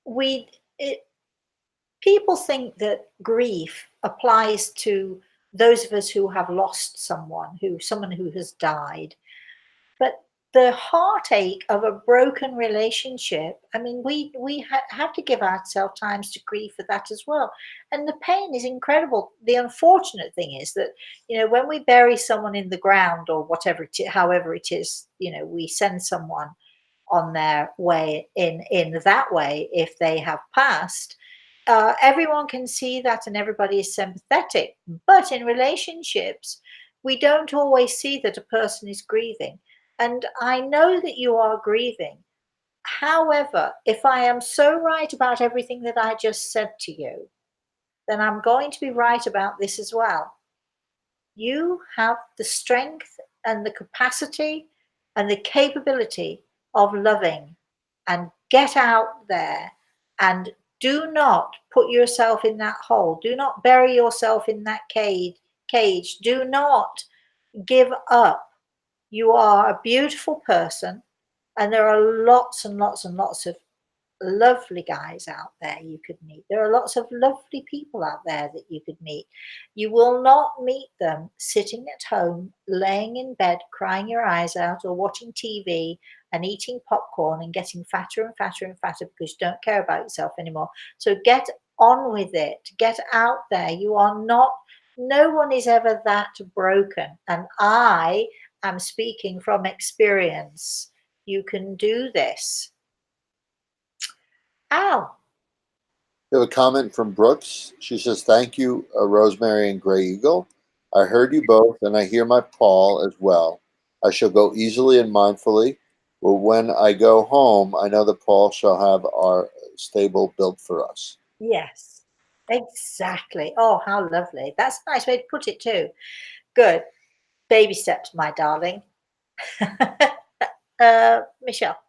we it, people think that grief applies to those of us who have lost someone who has died. But the heartache of a broken relationship, I mean, we have to give ourselves times to grieve for that as well. And the pain is incredible. The unfortunate thing is that, when we bury someone in the ground or whatever however it is, we send someone on their way in that way if they have passed. Everyone can see that and everybody is sympathetic. But in relationships, we don't always see that a person is grieving. And I know that you are grieving. However, if I am so right about everything that I just said to you, then I'm going to be right about this as well. You have the strength and the capacity and the capability of loving, and get out there and do not put yourself in that hole. Do not bury yourself in that cage. Do not give up. You are a beautiful person, and there are lots and lots and lots of lovely guys out there you could meet. There are lots of lovely people out there that you could meet. You will not meet them sitting at home, laying in bed, crying your eyes out, or watching TV and eating popcorn and getting fatter and fatter and fatter because you don't care about yourself anymore. So get on with it. Get out there. You are not, no one is ever that broken. And I am speaking from experience. You can do this. Ow. We have a comment from Brooks. She says, "Thank you, Rosemary and Grey Eagle. I heard you both, and I hear my Paul as well. I shall go easily and mindfully. But when I go home, I know that Paul shall have our stable built for us." Yes, exactly. Oh, how lovely. That's a nice way to put it too. Good. Baby steps, my darling. Michelle.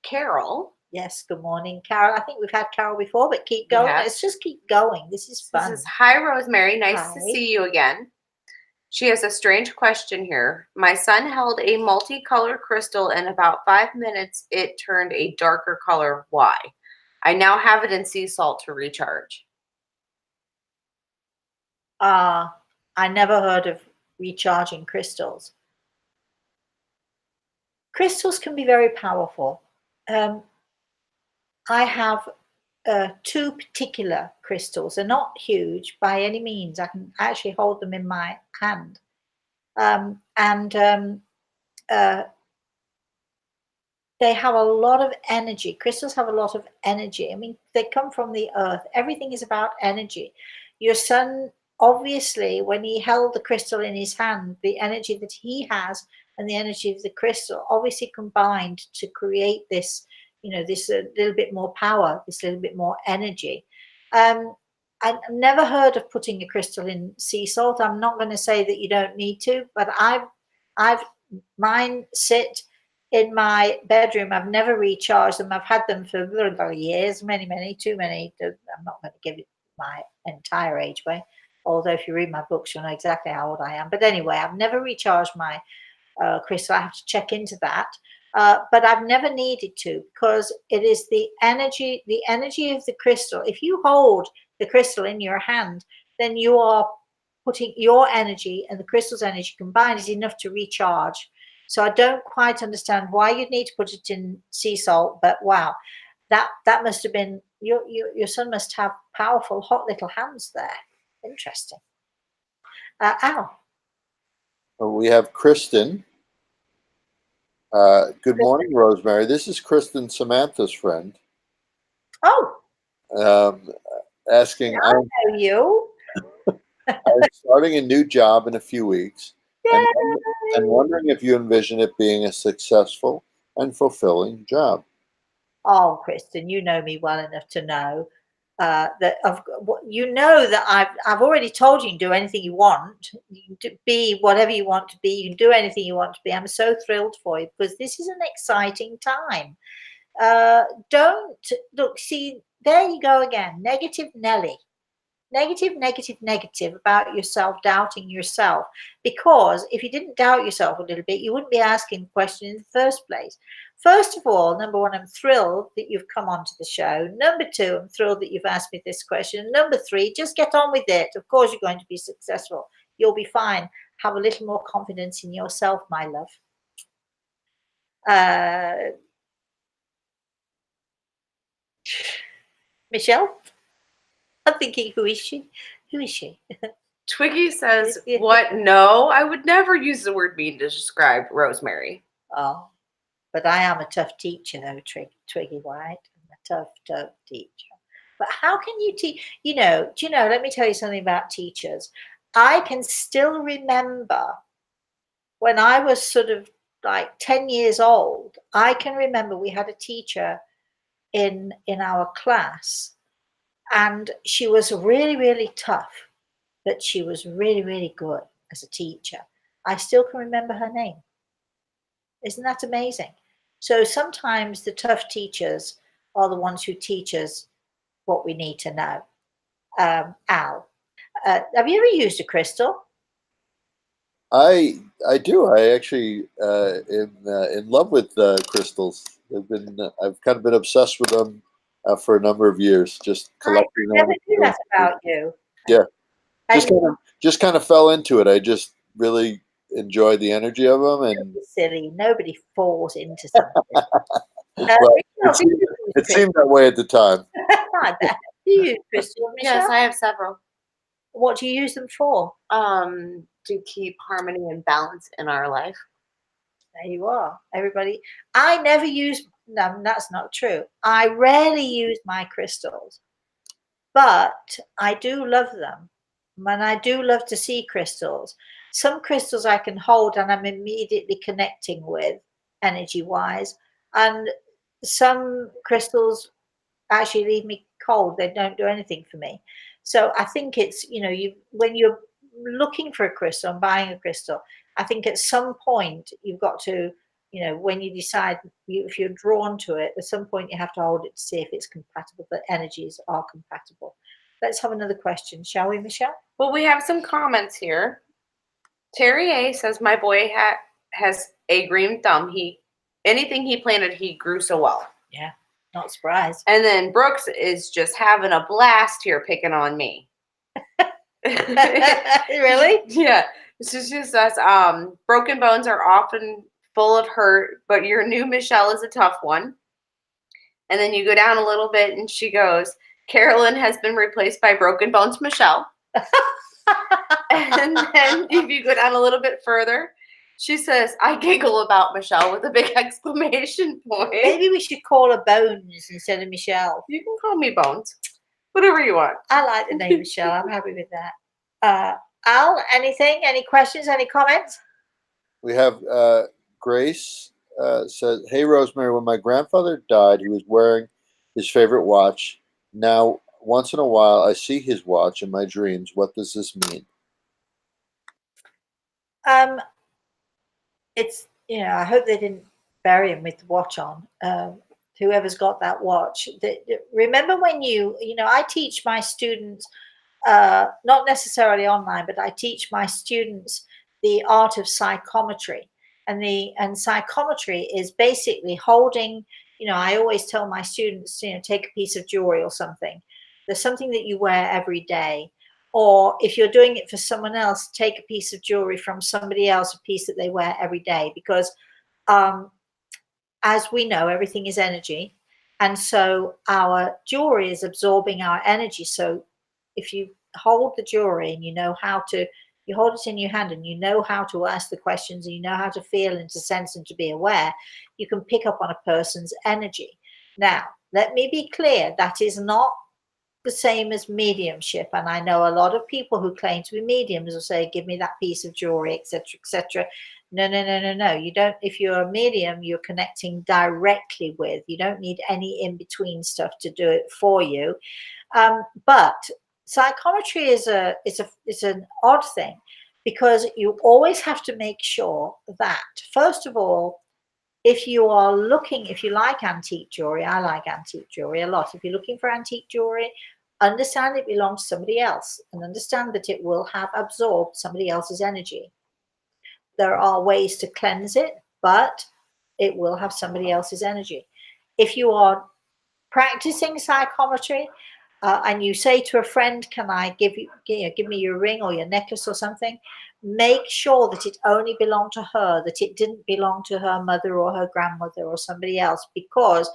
Carol. Yes, good morning, Carol. I think we've had Carol before, but keep going. Yeah. Let's just keep going. This is fun. This is, "Hi, Rosemary. Nice Hi. to see you again." She has a strange question here. "My son held a multicolored crystal. In about 5 minutes, it turned a darker color. Why? I now have it in sea salt to recharge." I never heard of recharging crystals. Crystals can be very powerful. I have 2 particular crystals. They're not huge by any means. I can actually hold them in my hand. They have a lot of energy. Crystals have a lot of energy. I mean, they come from the earth. Everything is about energy. Your son, obviously, when he held the crystal in his hand, the energy that he has and the energy of the crystal obviously combined to create this, this little bit more power, this little bit more energy. I've never heard of putting a crystal in sea salt. I'm not going to say that you don't need to, but mine sit in my bedroom. I've never recharged them. I've had them for years, many, too many. I'm not going to give it my entire age away. Although if you read my books, you'll know exactly how old I am. But anyway, I've never recharged my crystal. I have to check into that. But I've never needed to, because it is the energy of the crystal. If you hold the crystal in your hand, then you are putting your energy and the crystal's energy combined is enough to recharge. So I don't quite understand why you'd need to put it in sea salt, but wow, that must have been your son must have powerful, hot little hands there. Interesting. Al. We have Kristen. Good morning, Rosemary. This is Kristen, Samantha's friend. Oh. Asking, I know you. I'm starting a new job in a few weeks, and wondering if you envision it being a successful and fulfilling job. Oh, Kristen, you know me well enough to know that I've already told you can do anything you want. You can be whatever you want to be. You can do anything you want to be. I'm so thrilled for you because this is an exciting time. Don't look. See, there you go again. Negative Nelly. negative about yourself, doubting yourself. Because if you didn't doubt yourself a little bit, you wouldn't be asking the question in the first place. First of all, number one, I'm thrilled that you've come onto the show. Number two, I'm thrilled that you've asked me this question. Number three, just get on with it. Of course, you're going to be successful. You'll be fine. Have a little more confidence in yourself, my love. Michelle? I'm thinking, who is she? Who is she? Twiggy says, what? No, I would never use the word mean to describe Rosemary. Oh, but I am a tough teacher, though, Twiggy White. I'm a tough teacher. But how can you teach? Do you know, let me tell you something about teachers. I can still remember when I was sort of like 10 years old, I can remember we had a teacher in our class, and she was really, really tough, but she was really, really good as a teacher. I still can remember her name. Isn't that amazing? So sometimes the tough teachers are the ones who teach us what we need to know. Al, have you ever used a crystal? I do. I actually am in love with crystals. I've kind of been obsessed with them for a number of years. Just collecting them. I never knew that about you. Yeah, And just kind of fell into it. I just really enjoy the energy of them, and silly. Nobody falls into something. well, it seemed that way at the time. Do you use crystals, Michelle? Yes, I have several. What do you use them for? To keep harmony and balance in our life. There you are, everybody. I never use, no, that's not true. I rarely use my crystals, but I do love them. And I do love to see crystals. Some crystals I can hold and I'm immediately connecting with energy wise. And some crystals actually leave me cold. They don't do anything for me. So I think it's, when you're looking for a crystal and buying a crystal, I think at some point you've got to, when you decide if you're drawn to it, at some point you have to hold it to see if it's compatible, the energies are compatible. Let's have another question, shall we, Michelle? Well, we have some comments here. Terry A says, my boy has a green thumb. Anything he planted, he grew so well. Yeah, not surprised. And then Brooks is just having a blast here picking on me. Really? Yeah. She says, broken bones are often full of hurt, but your new Michelle is a tough one. And then you go down a little bit and she goes, Carolyn has been replaced by Broken Bones Michelle. And then if you go down a little bit further, she says, I giggle about Michelle with a big exclamation point. Maybe we should call her Bones instead of Michelle. You can call me Bones. Whatever you want. I like the name Michelle. I'm happy with that. Al, anything? Any questions? Any comments? We have Grace says, hey, Rosemary, when my grandfather died, he was wearing his favorite watch. Now, once in a while, I see his watch in my dreams. What does this mean? It's, I hope they didn't bury him with the watch on. Whoever's got that watch. Remember when I teach my students, not necessarily online, but I teach my students the art of psychometry. And psychometry is basically holding, I always tell my students, take a piece of jewelry or something. There's something that you wear every day. Or if you're doing it for someone else, take a piece of jewelry from somebody else, a piece that they wear every day. Because as we know, everything is energy. And so our jewelry is absorbing our energy. So if you hold the jewelry and you hold it in your hand and you know how to ask the questions and you know how to feel and to sense and to be aware, you can pick up on a person's energy. Now, let me be clear, that is not the same as mediumship. And I know a lot of people who claim to be mediums will say, give me that piece of jewelry, etc., etc. No. You don't. If you're a medium, you're connecting directly with. You don't need any in-between stuff to do it for you. But psychometry is an odd thing, because you always have to make sure that, first of all, if you like antique jewelry, I like antique jewelry a lot. If you're looking for antique jewelry, understand it belongs to somebody else, and understand that it will have absorbed somebody else's energy. There are ways to cleanse it, but it will have somebody else's energy. If you are practicing psychometry, and you say to a friend, "Can I give me your ring or your necklace or something?" Make sure that it only belonged to her, that it didn't belong to her mother or her grandmother or somebody else, because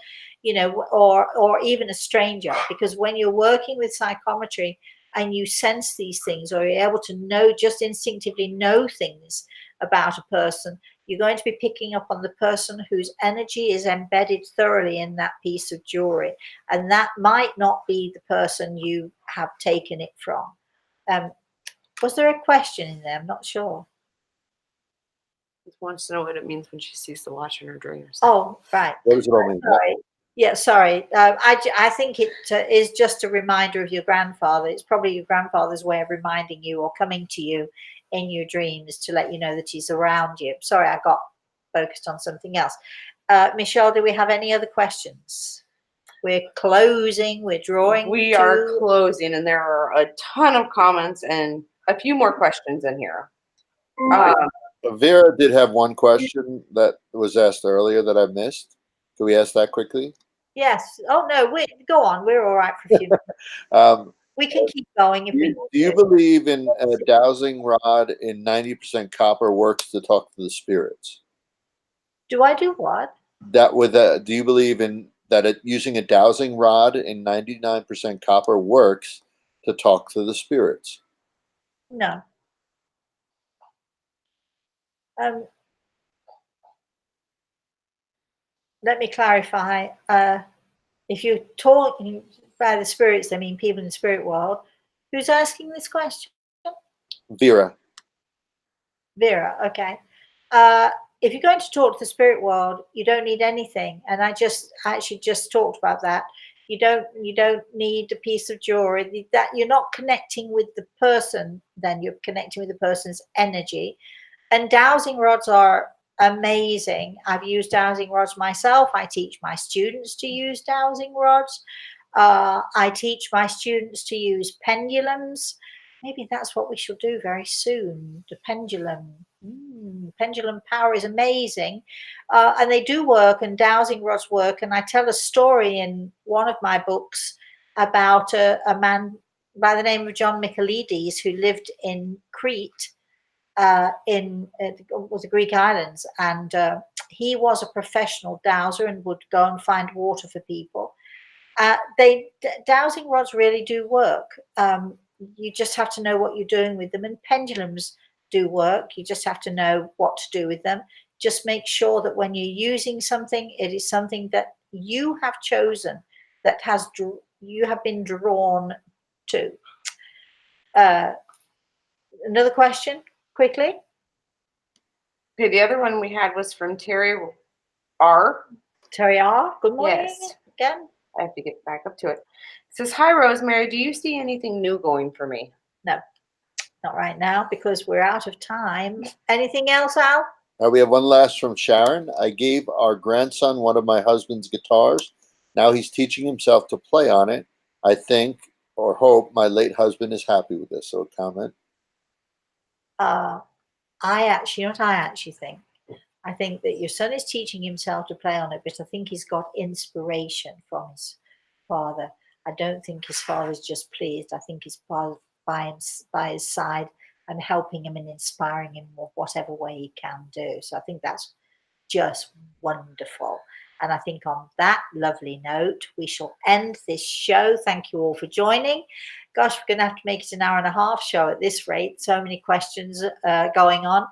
or even a stranger. Because when you're working with psychometry and you sense these things, or you're able to know, just instinctively know things about a person, you're going to be picking up on the person whose energy is embedded thoroughly in that piece of jewelry. And that might not be the person you have taken it from. Was there a question in there? I'm not sure. She wants to know what it means when she sees the watch in her dreams. Oh, right. What does it all mean? Sorry. Yeah, sorry. I think it is just a reminder of your grandfather. It's probably your grandfather's way of reminding you or coming to you in your dreams to let you know that he's around you. Sorry, I got focused on something else. Michelle, do we have any other questions? We're closing. We're drawing. We are closing, and there are a ton of comments and a few more questions in here. Vera did have one question that was asked earlier that I missed. Can we ask that quickly? Yes. Oh no, go on. We're all right for a few minutes. We can keep going if we Do you believe in a dowsing rod in 90% copper works to talk to the spirits? Do I do what? Do you believe in that using a dowsing rod in 99% copper works to talk to the spirits? No. Let me clarify. If you're talking by the spirits, I mean people in the spirit world. Who's asking this question? Vera. Vera, okay. If you're going to talk to the spirit world, you don't need anything. And I actually just talked about that. You don't need a piece of jewelry. That you're not connecting with the person, then you're connecting with the person's energy. And dowsing rods are amazing. I've used dowsing rods myself. I teach my students to use dowsing rods. I teach my students to use pendulums. Maybe that's what we shall do very soon. The pendulum. Pendulum power is amazing. And they do work, and dowsing rods work. And I tell a story in one of my books about a man by the name of John Michaelides who lived in Crete in the Greek islands, and he was a professional dowser and would go and find water for people. Dowsing rods really do work. You just have to know what you're doing with them, and pendulums do work. You just have to know what to do with them. Just make sure that when you're using something, it is something that you have chosen, that you have been drawn to. Another question, quickly. Okay, the other one we had was from Terry R. Terry R. Good morning. Yes. Again. I have to get back up to it. It says, "Hi, Rosemary. Do you see anything new going for me?" No, not right now because we're out of time. Anything else, Al? We have one last from Sharon. I gave our grandson one of my husband's guitars. Now he's teaching himself to play on it. I think or hope my late husband is happy with this. So a comment. I actually think. I think that your son is teaching himself to play on it, but I think he's got inspiration from his father. I don't think his father's just pleased. I think his father's by his side and helping him and inspiring him in whatever way he can do. So I think that's just wonderful. And I think on that lovely note, we shall end this show. Thank you all for joining. Gosh, we're going to have to make it an hour and a half show at this rate. So many questions going on.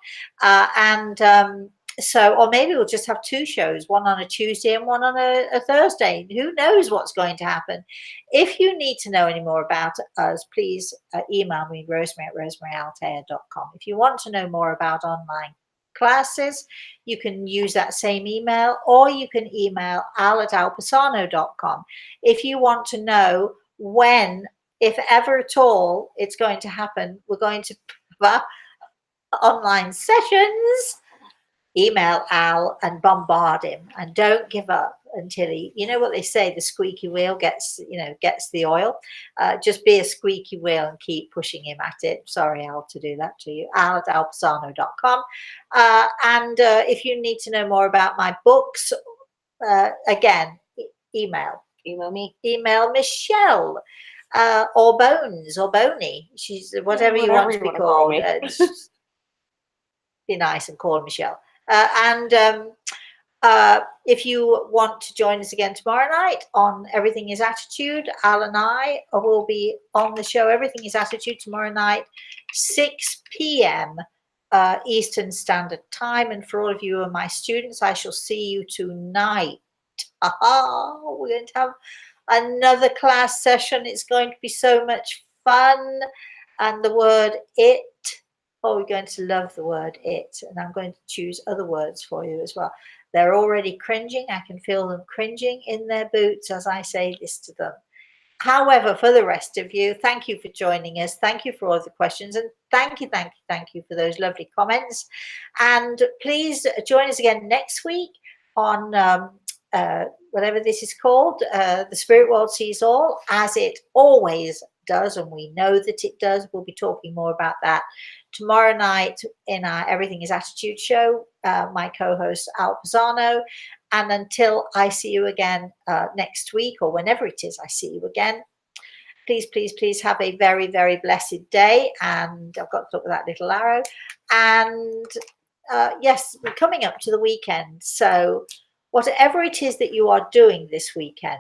Or maybe we'll just have two shows, one on a Tuesday and one on a Thursday. Who knows what's going to happen? If you need to know any more about us, please email me, rosemary@rosemaryaltea.com. If you want to know more about online classes, you can use that same email, or you can email al@alpasano.com. If you want to know when, if ever at all, it's going to happen, we're going to have online sessions. email Al and bombard him, and don't give up until he, you know what they say, the squeaky wheel gets, gets the oil. Just be a squeaky wheel and keep pushing him at it. Sorry, Al, to do that to you. al@alpisano.com. And if you need to know more about my books, again, email me. Email Michelle, or Bones, or Boney. She's whatever you want to be wanna call called. me. Be nice and call Michelle. And if you want to join us again tomorrow night on Everything is Attitude, Al and I will be on the show Everything is Attitude tomorrow night, 6 p.m. Eastern Standard Time. And for all of you who are my students, I shall see you tonight. We're going to have another class session. It's going to be so much fun. And the word it, we're going to love the word it. And I'm going to choose other words for you as well. They're already cringing. I can feel them cringing in their boots as I say this to them. However, for the rest of you, thank you for joining us. Thank you for all the questions. And thank you for those lovely comments. And please join us again next week on whatever this is called, The Spirit World Sees All, as it always does, and we know that it does. We'll be talking more about that tomorrow night in our Everything is Attitude show. My co-host Al Pisano. And until I see you again next week, or whenever it is I see you again, please have a very, very blessed day. And I've got to look at that little arrow. And yes, we're coming up to the weekend. So whatever it is that you are doing this weekend,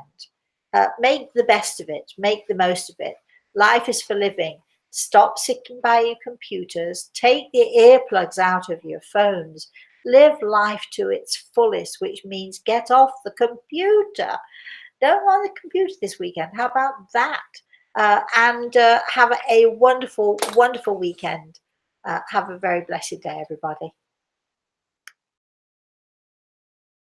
make the best of it. Make the most of it. Life is for living. Stop sitting by your computers. Take the earplugs out of your phones. Live life to its fullest, which means get off the computer. Don't want the computer this weekend. How about that? And have a wonderful, wonderful weekend. Have a very blessed day, everybody.